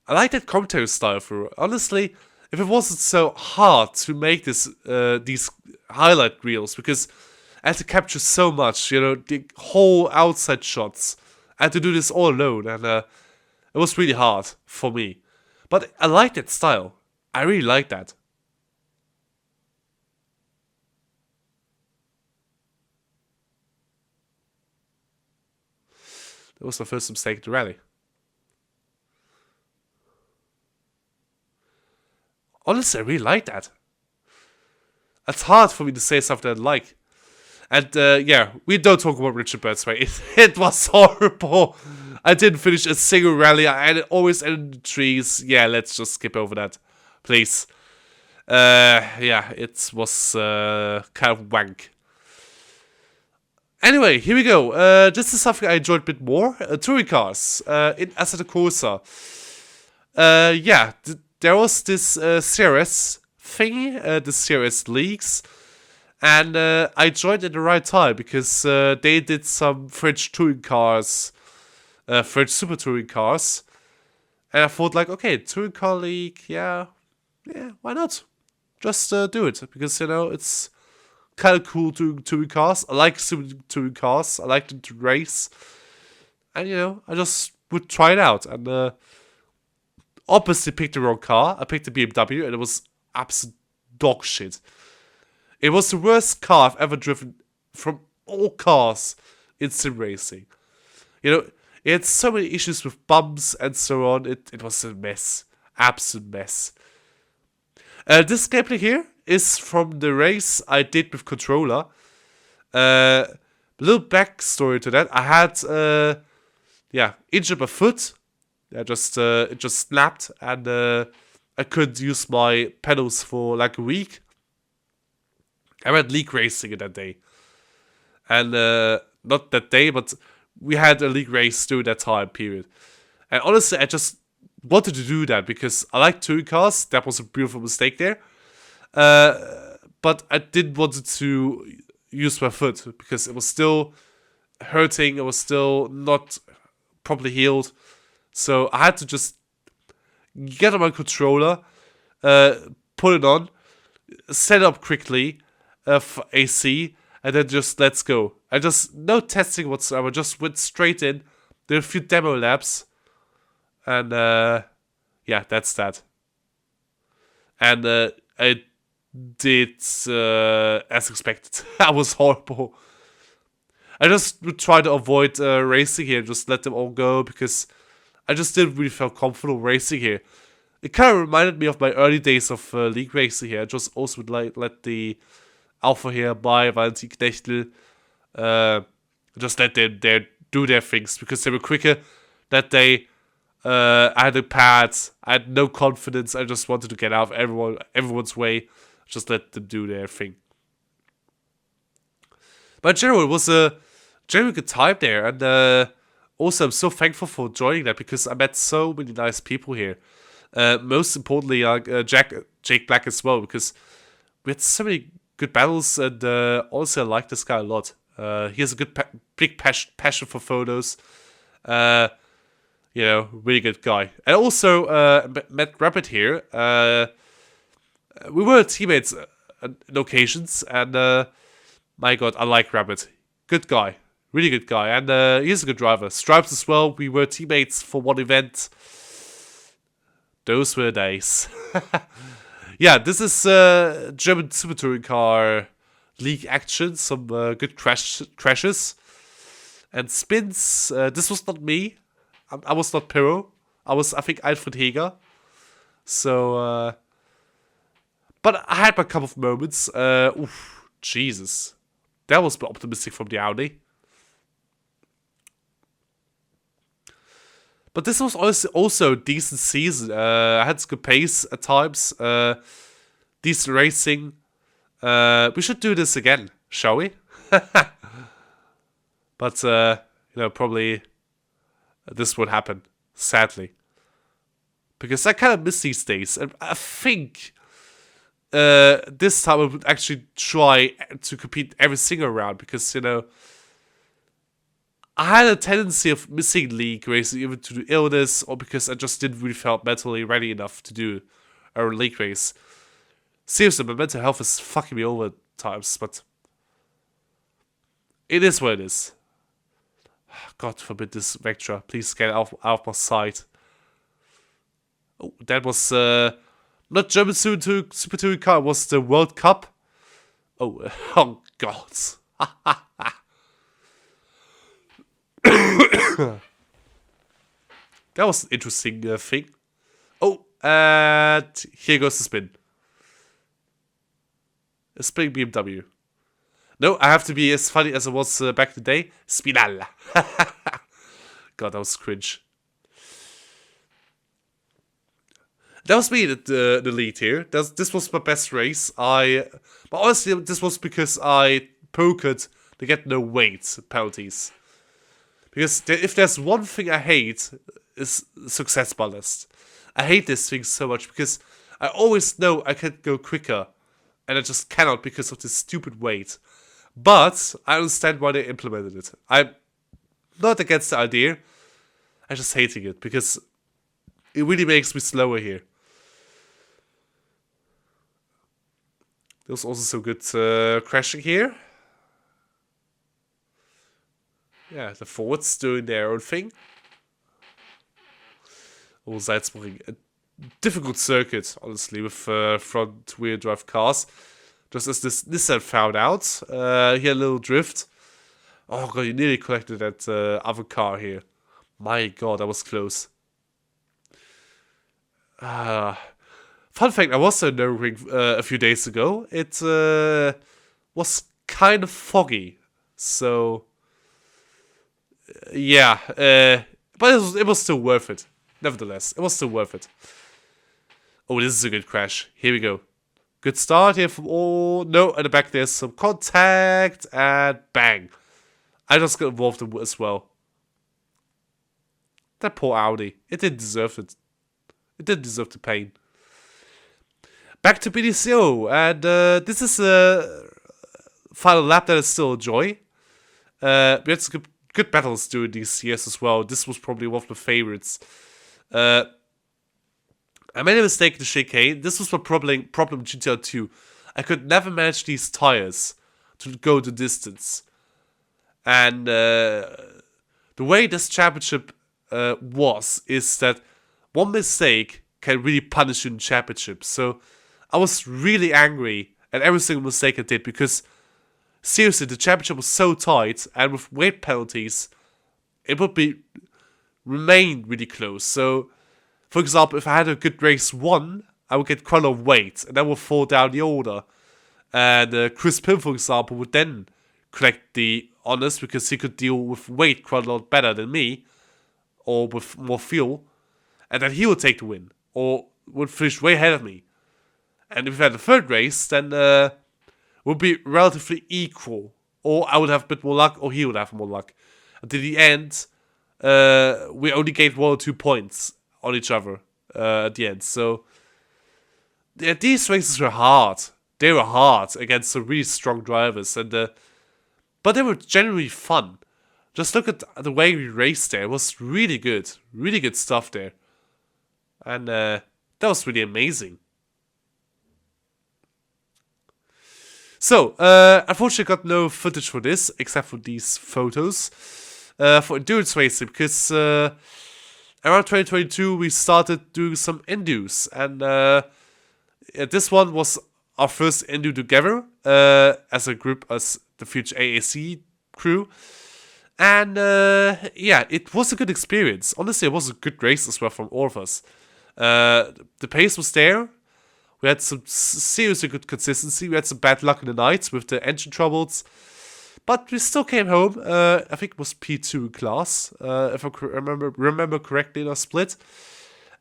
A: like that commentary style for honestly, if it wasn't so hard to make these highlight reels, because I had to capture so much, the whole outside shots. I had to do this all alone, and it was really hard for me. But I like that style. I really like that. That was my first mistake at the rally. Honestly, I really like that. It's hard for me to say something I like. And yeah, we don't talk about Richard Birdsway. It was horrible. I didn't finish a single rally. I always ended in the trees. Yeah, let's just skip over that, please. Yeah, it was kind of wank. Anyway, here we go. This is something I enjoyed a bit more. Touring cars in Assetto Corsa. Yeah, there was this CRS thing, the CRS leagues. And I joined at the right time because they did some French touring cars, French super touring cars. And I thought like, okay, touring car league, yeah, why not? Just do it because, it's kind of cool touring cars. I like super touring cars. I like them to race. And, I just would try it out. And obviously picked the wrong car. I picked the BMW and it was absolute dog shit. It was the worst car I've ever driven from all cars in sim racing. It had so many issues with bumps and so on. It was a mess. Absolute mess. This gameplay here is from the race I did with controller. A little backstory to that. I had, injured my foot. It just snapped and I couldn't use my pedals for like a week. I went league racing in that day. And not that day, but we had a league race during that time period. And honestly, I just wanted to do that because I like touring cars. That was a beautiful mistake there. But I didn't want to use my foot because it was still hurting. It was still not properly healed. So I had to just get on my controller, put it on, set it up quickly, for AC, and then just let's go. I just, no testing whatsoever, just went straight in, did a few demo laps, and yeah, that's that. And I did as expected. I was horrible. I just would try to avoid racing here, just let them all go, because I just didn't really feel comfortable racing here. It kind of reminded me of my early days of league racing here. I just also would let the Alpha here by Valentin Knechtel just let them do their things because they were quicker that day. I had a pad. I had no confidence. I just wanted to get out of everyone's way. Just let them do their thing. But in general, it was a genuinely good time there. And also, I'm so thankful for joining that because I met so many nice people here. Most importantly, Jake Black as well, because we had so many good battles, and also I like this guy a lot. He has a big passion for photos. Really good guy. And also met Rabbit here. We were teammates on occasions, and my God, I like Rabbit. Good guy. Really good guy. And he's a good driver. Stripes as well. We were teammates for one event. Those were days. Yeah, this is German Super Touring Car League action. Some good crashes. And spins. This was not me. I was not Pyro. I think, Alfred Heger. So, but I had my couple of moments. Jesus. That was optimistic from the Audi. But this was also a decent season. I had good pace at times. Decent racing. We should do this again, shall we? But, probably this would happen, sadly. Because I kind of miss these days. And I think this time I would actually try to compete every single round. Because, I had a tendency of missing league racing even due to illness or because I just didn't really feel mentally ready enough to do a league race. Seriously, my mental health is fucking me over at times, but it is what it is. God forbid this Vectra. Please get out of my sight. Oh, that was not German Super Touring Car, it was the World Cup. Oh God. That was an interesting thing. Oh, and here goes the spin. A spinning BMW. No, I have to be as funny as I was back in the day. Spinal. God, that was cringe. That was me at the lead here. This was my best race. But honestly, this was because I pokered to get no weight penalties. Because if there's one thing I hate, is success ballast. I hate this thing so much because I always know I can go quicker. And I just cannot because of this stupid weight. But I understand why they implemented it. I'm not against the idea. I'm just hating it because it really makes me slower here. There's also some good crashing here. Yeah, the Fords doing their own thing. Oh, Salzburg. A difficult circuit, honestly, with front-wheel drive cars. Just as this Nissan found out. Here a little drift. Oh God, you nearly collected that other car here. My God, that was close. Fun fact, I was in Nürburgring a few days ago. It was kind of foggy. So, yeah. But it was still worth it. Nevertheless, it was still worth it. Oh, this is a good crash. Here we go. Good start here from all. No, at the back there's some contact. And bang. I just got involved as well. That poor Audi. It didn't deserve it. It didn't deserve the pain. Back to BDCO. And this is a final lap that is still a joy. We had some good battles during these years as well. This was probably one of my favorites. I made a mistake in the chicane. This was my problem in GTR 2. I could never manage these tires to go the distance. And the way this championship is that one mistake can really punish you in championship. So I was really angry at every single mistake I did because seriously, the championship was so tight, and with weight penalties, it would remain really close. So, for example, if I had a good race 1, I would get quite a lot of weight, and that would fall down the order. And Chris Pym, for example, would then collect the honors because he could deal with weight quite a lot better than me, or with more fuel, and then he would take the win, or would finish way ahead of me. And if we had a third race, then would be relatively equal, or I would have a bit more luck, or he would have more luck. Until the end, we only gained 1 or 2 points on each other at the end. So yeah, these races were hard. They were hard against some really strong drivers, and but they were generally fun. Just look at the way we raced there. It was really good stuff there, and that was really amazing. So, unfortunately, I got no footage for this except for these photos for endurance racing, because around 2022 we started doing some Endus, and this one was our first Endu together as a group, as the future AAC crew. And yeah, it was a good experience. Honestly, it was a good race as well from all of us. The pace was there. We had some seriously good consistency. We had some bad luck in the night with the engine troubles. But we still came home. I think it was P2 class, if I remember correctly in our split.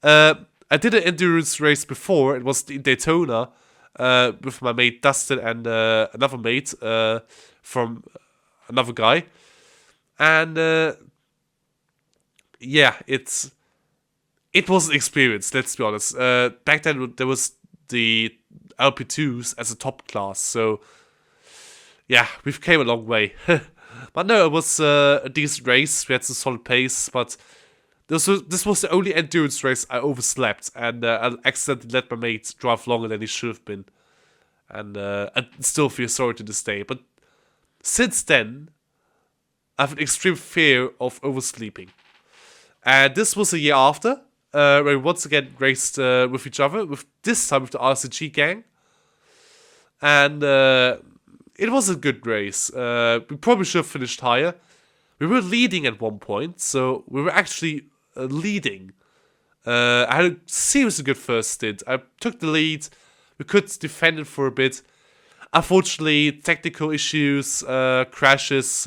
A: I did an endurance race before. It was in Daytona with my mate Dustin and another mate from another guy. And yeah, it was an experience, let's be honest. Back then there was the LP2s as a top class, so yeah, we've came a long way. But no, it was a decent race. We had some solid pace, but this was the only endurance race I overslept, and I accidentally let my mate drive longer than he should have been. And I still feel sorry to this day. But since then, I have an extreme fear of oversleeping. And this was a year after, where we once again raced with each other, this time with the RCG gang. And it was a good race. We probably should have finished higher. We were leading at one point, so we were actually leading. I had a seriously good first stint. I took the lead. We could defend it for a bit. Unfortunately, technical issues, crashes,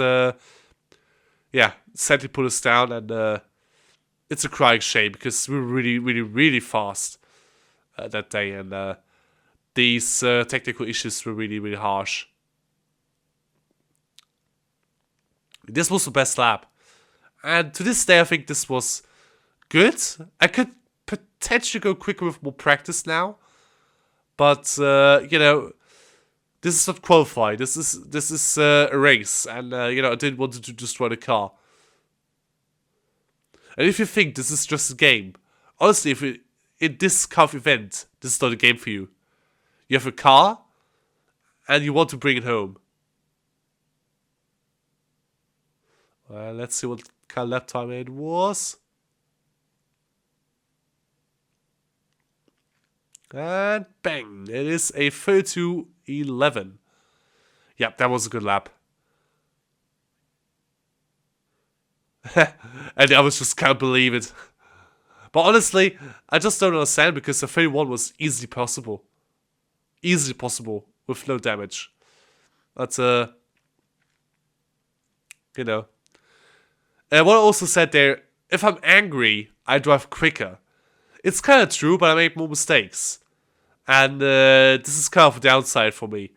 A: yeah, sadly put us down, and it's a crying shame because we were really fast that day, and these technical issues were really harsh. This was the best lap, and to this day I think this was good. I could potentially go quicker with more practice now, but you know, this is not qualified. This is a race, and you know, I didn't want to destroy the car. And if you think this is just a game, honestly, if in this kind of event, this is not a game for you. You have a car, and you want to bring it home. Well, let's see what kind of lap time it was. And bang! It is a 32:11. Yep, that was a good lap. And I was just can't believe it. But honestly, I just don't understand, because the 31 was easily possible. Easily possible with no damage. But you know. And what I also said there, if I'm angry, I drive quicker. It's kind of true, but I make more mistakes. And this is kind of a downside for me.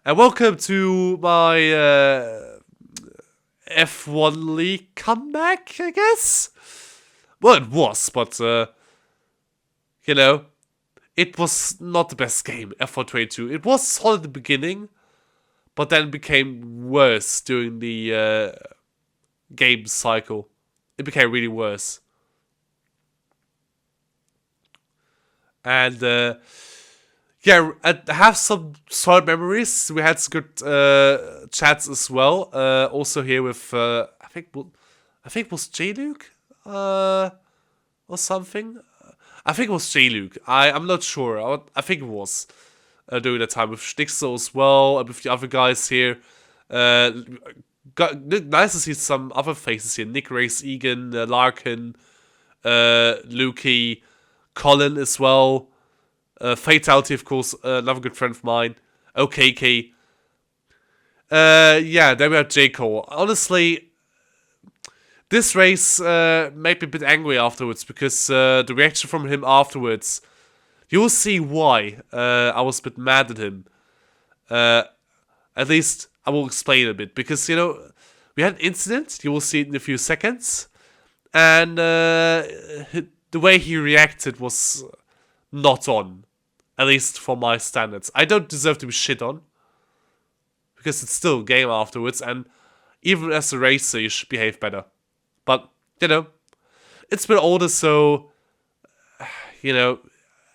A: And welcome to my F1 League comeback, I guess? Well, it was, but, you know, it was not the best game, F1 22. It was solid at the beginning, but then became worse during the game cycle. It became really worse. And yeah, I have some solid memories. We had some good chats as well. Also here with I think it was J-Luke or something. I think it was J-Luke. I'm not sure. I think it was during that time with Stixel as well, and with the other guys here. Nice to see some other faces here. Nick Race, Egan, Larkin, Lukey, Colin as well. Fatality, of course, another good friend of mine. OKK. Yeah, then we have J. Cole. Honestly, this race made me a bit angry afterwards, because the reaction from him afterwards, you will see why I was a bit mad at him. At least I will explain a bit, because, you know, we had an incident. You will see it in a few seconds. And the way he reacted was not on. At least for my standards. I don't deserve to be shit on. Because it's still a game afterwards. And even as a racer, you should behave better. But, you know, it's been older, so, you know,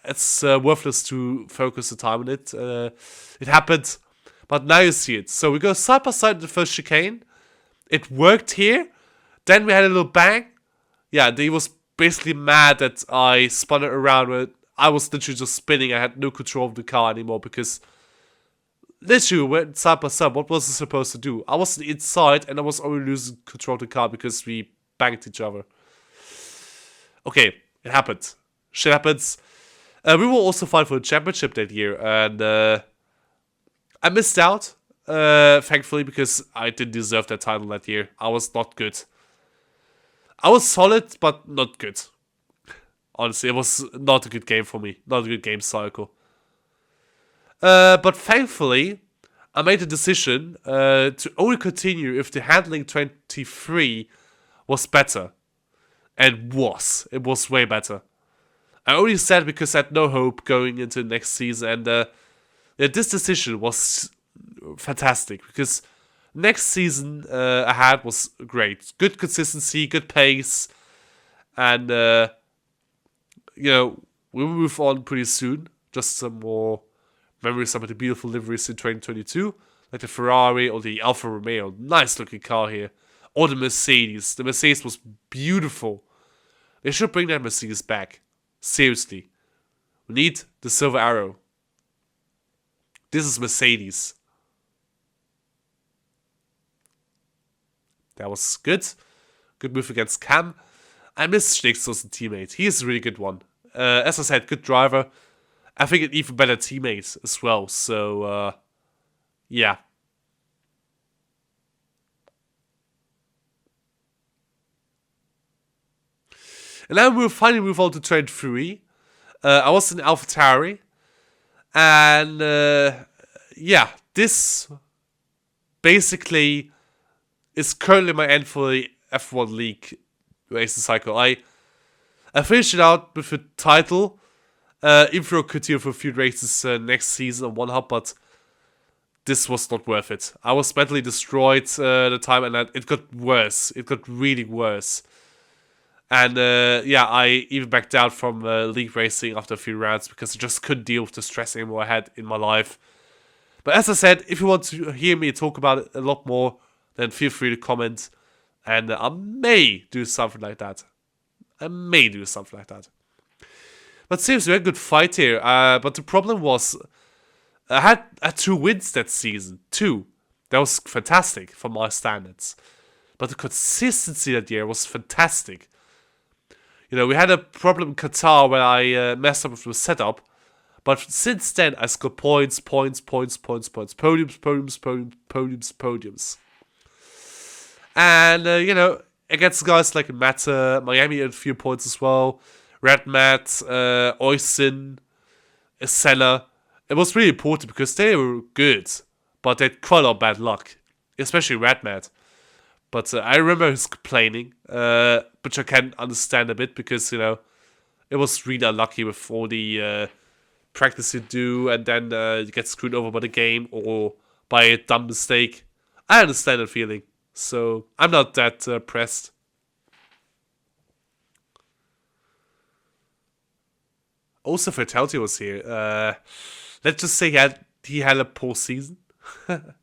A: it's worthless to focus the time on it. It happened. But now you see it. So we go side by side in the first chicane. It worked here. Then we had a little bang. Yeah, he was basically mad that I spun it around with. I was literally just spinning. I had no control of the car anymore because literally went side by side. What was I supposed to do? I was inside and I was only losing control of the car because we banged each other. Okay, it happened. Shit happens. We were also fighting for the championship that year, and I missed out, thankfully, because I didn't deserve that title that year. I was not good. I was solid, but not good. Honestly, it was not a good game for me. Not a good game cycle. But thankfully, I made a decision to only continue if the handling 23 was better. And it was way better. I only said because I had no hope going into the next season, and this decision was fantastic because next season I had was great. Good consistency, good pace, and you know, we will move on pretty soon. Just some more memories of the beautiful liveries in 2022, like the Ferrari or the Alfa Romeo. Nice looking car here. Or the Mercedes. The Mercedes was beautiful. They should bring that Mercedes back. Seriously. We need the Silver Arrow. This is Mercedes. That was good. Good move against Cam. I miss Schneekster as a teammate. He is a really good one. As I said, good driver. I think an even better teammate as well. So, yeah. And then we'll finally move on to 23. I was in AlphaTauri. And, yeah, this basically is currently my end for the F1 League racing cycle. I finished it out with a title. Info continue for a few races next season on One Hub, but this was not worth it. I was mentally destroyed the time, and it got worse. It got really worse. And yeah, I even backed out from league racing after a few rounds because I just couldn't deal with the stress anymore I had in my life. But as I said, if you want to hear me talk about it a lot more, then feel free to comment. And I may do something like that. But seriously, we had a good fight here. But the problem was, I had 2 wins that season. 2. That was fantastic for my standards. But the consistency that year was fantastic. You know, we had a problem in Qatar where I messed up with the setup. But since then, I scored points. Podiums. And, you know, against guys like Matter, Miami had a few points as well. Red Matt, Oysin, Senna. It was really important because they were good. But they had quite a lot of bad luck. Especially Red Matt. But I remember his complaining. Which I can understand a bit because, you know, it was really unlucky with all the practice you do. And then you get screwed over by the game or by a dumb mistake. I understand that feeling. So I'm not that pressed. Also, Fatality was here. Let's just say he had a poor season. To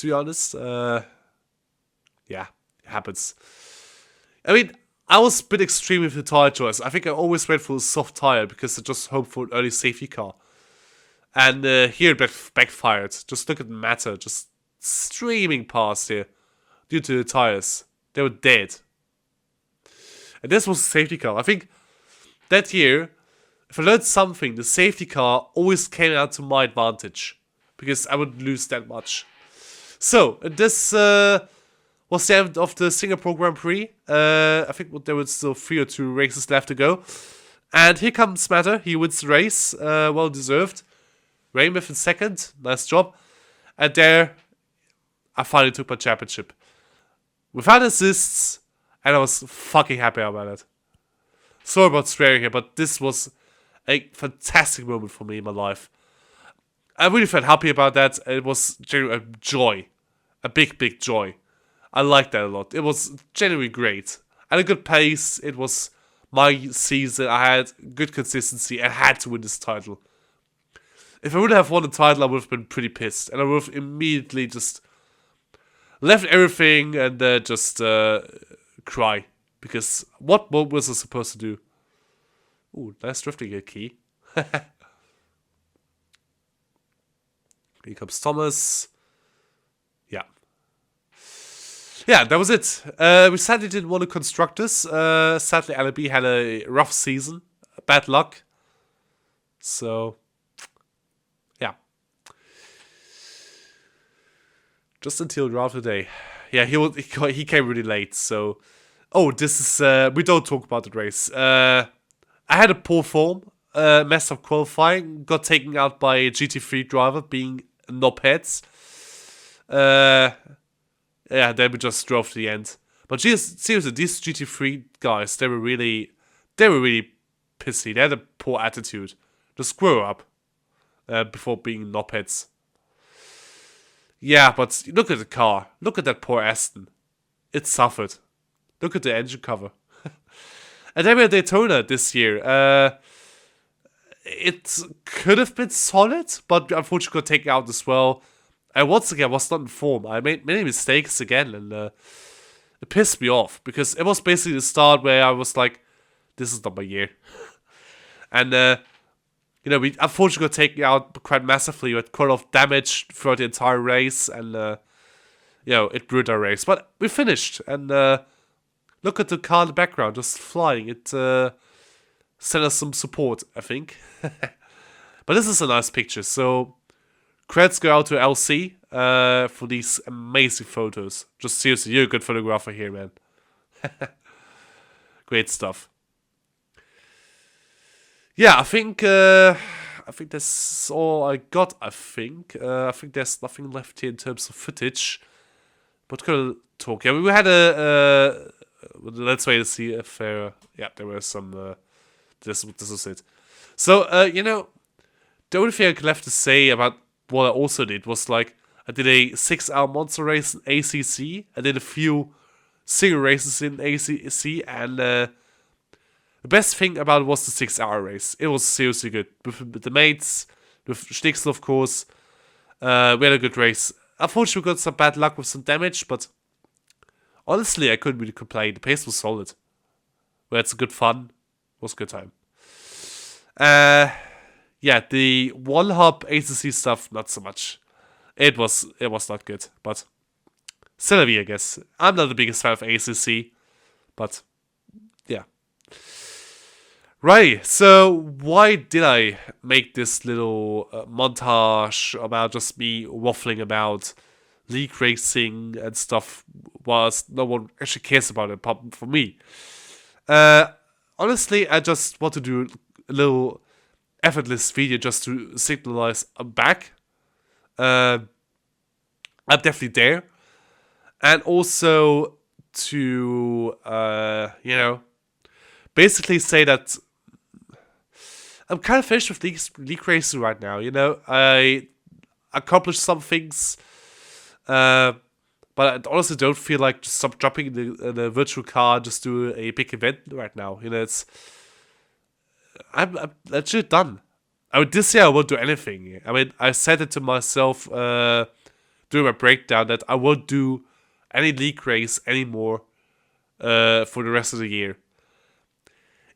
A: be honest. Yeah, it happens. I mean, I was a bit extreme with the tire choice. I think I always went for a soft tire because I just hoped for an early safety car. And here it backfired. Just look at Matter, just streaming past here due to the tires. They were dead. And this was a safety car. I think that year, if I learned something, the safety car always came out to my advantage. Because I would lose that much. So, this was the end of the Singapore Grand Prix. I think there were still 3 or 2 races left to go. And here comes Matter. He wins the race. Well deserved. Raymond in second. Nice job. And there, I finally took my championship. Without assists And I was fucking happy about it. Sorry about swearing here, but this was a fantastic moment for me in my life. I really felt happy about that. It was genuinely a joy. A big, big joy. I liked that a lot. It was genuinely great. At a good pace. It was my season. I had good consistency. I had to win this title. If I wouldn't have won the title, I would have been pretty pissed. And I would have immediately just left everything and just cry. Because what was I supposed to do? Ooh, nice drifting here, Key. Here comes Thomas. Yeah. Yeah, that was it. We sadly didn't want to construct this. Sadly, LB had a rough season. Bad luck. So, yeah. Just until draft today. Yeah, he came really late, so... Oh, this is... we don't talk about the race. I had a poor form. Messed up qualifying. Got taken out by a GT3 driver, being knobheads. Yeah, then we just drove to the end. But seriously, these GT3 guys, they were really pissy. They had a poor attitude. Just grow up before being knobheads. Yeah, but look at the car. Look at that poor Aston. It suffered. Look at the engine cover. And then we had Daytona this year. It could have been solid, but unfortunately got taken out as well. And once again, was not in form. I made many mistakes again, and it pissed me off. Because it was basically the start where I was like, this is not my year. And, you know, we unfortunately got taken out quite massively. We had quite a lot of damage throughout the entire race, and, you know, it ruined our race. But we finished, and look at the car in the background, just flying. It sent us some support, I think. But this is a nice picture, so credits go out to LC for these amazing photos. Just seriously, you're a good photographer here, man. Great stuff. Yeah, I think that's all I got. I think there's nothing left here in terms of footage. But gonna talk. Yeah, we had a. Let's wait to see if yeah, there were some. This was it. So you know, the only thing I could left to say about what I also did was like I did a 6-hour monster race in ACC. I did a few single races in ACC, and the best thing about it was the 6-hour race. It was seriously good with the mates, with Stixel, of course. We had a good race. Unfortunately, we got some bad luck with some damage, but honestly, I couldn't really complain. The pace was solid. We had some good fun. It was a good time. Yeah, the one hub ACC stuff, not so much. It was not good, but still I guess. I'm not the biggest fan of ACC, but yeah. Right, so why did I make this little montage about just me waffling about league racing and stuff whilst no one actually cares about it apart from me? Honestly, I just want to do a little effortless video just to signalize I'm back. I'm definitely there. And also to, you know, basically say that I'm kind of finished with league racing right now. You know, I accomplished some things, but I honestly don't feel like just stop jumping in the virtual car and just do a big event right now. You know, I'm legit done. I mean, this year I won't do anything. I mean, I said it to myself during my breakdown that I won't do any league race anymore for the rest of the year.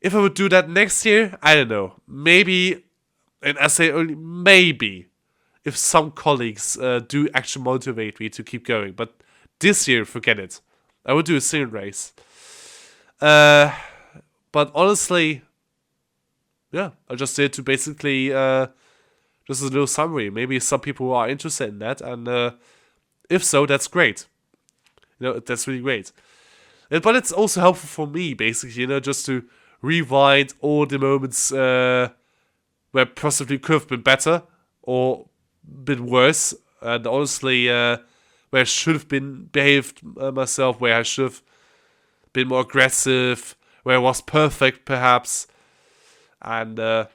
A: If I would do that next year, I don't know. Maybe, and I say only maybe, if some colleagues do actually motivate me to keep going. But this year, forget it. I would do a single race. But honestly, yeah, I just did to basically just a little summary. Maybe some people are interested in that, and if so, that's great. You know, that's really great. But it's also helpful for me, basically, you know, just to rewind all the moments where possibly could have been better or been worse, and honestly, where I should have been behaved myself, where I should have bit more aggressive, where it was perfect, perhaps. And, but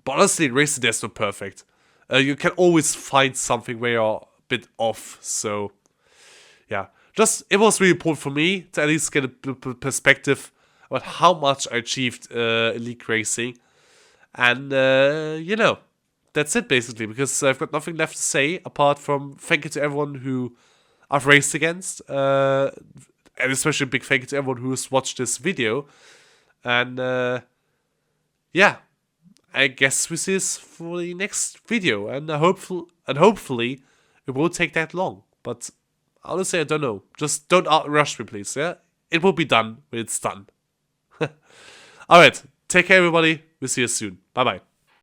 A: honestly, in racing, there's no perfect. You can always find something where you're a bit off, so, yeah. Just, it was really important for me to at least get a perspective about how much I achieved in League Racing. And, you know, that's it, basically, because I've got nothing left to say, apart from thank you to everyone who I've raced against, and especially a big thank you to everyone who's watched this video. And, yeah, I guess we see this for the next video, and hopefully it won't take that long. But honestly, I don't know. Just don't rush me, please. Yeah, it will be done when it's done. All right, take care, everybody. We'll see you soon. Bye bye.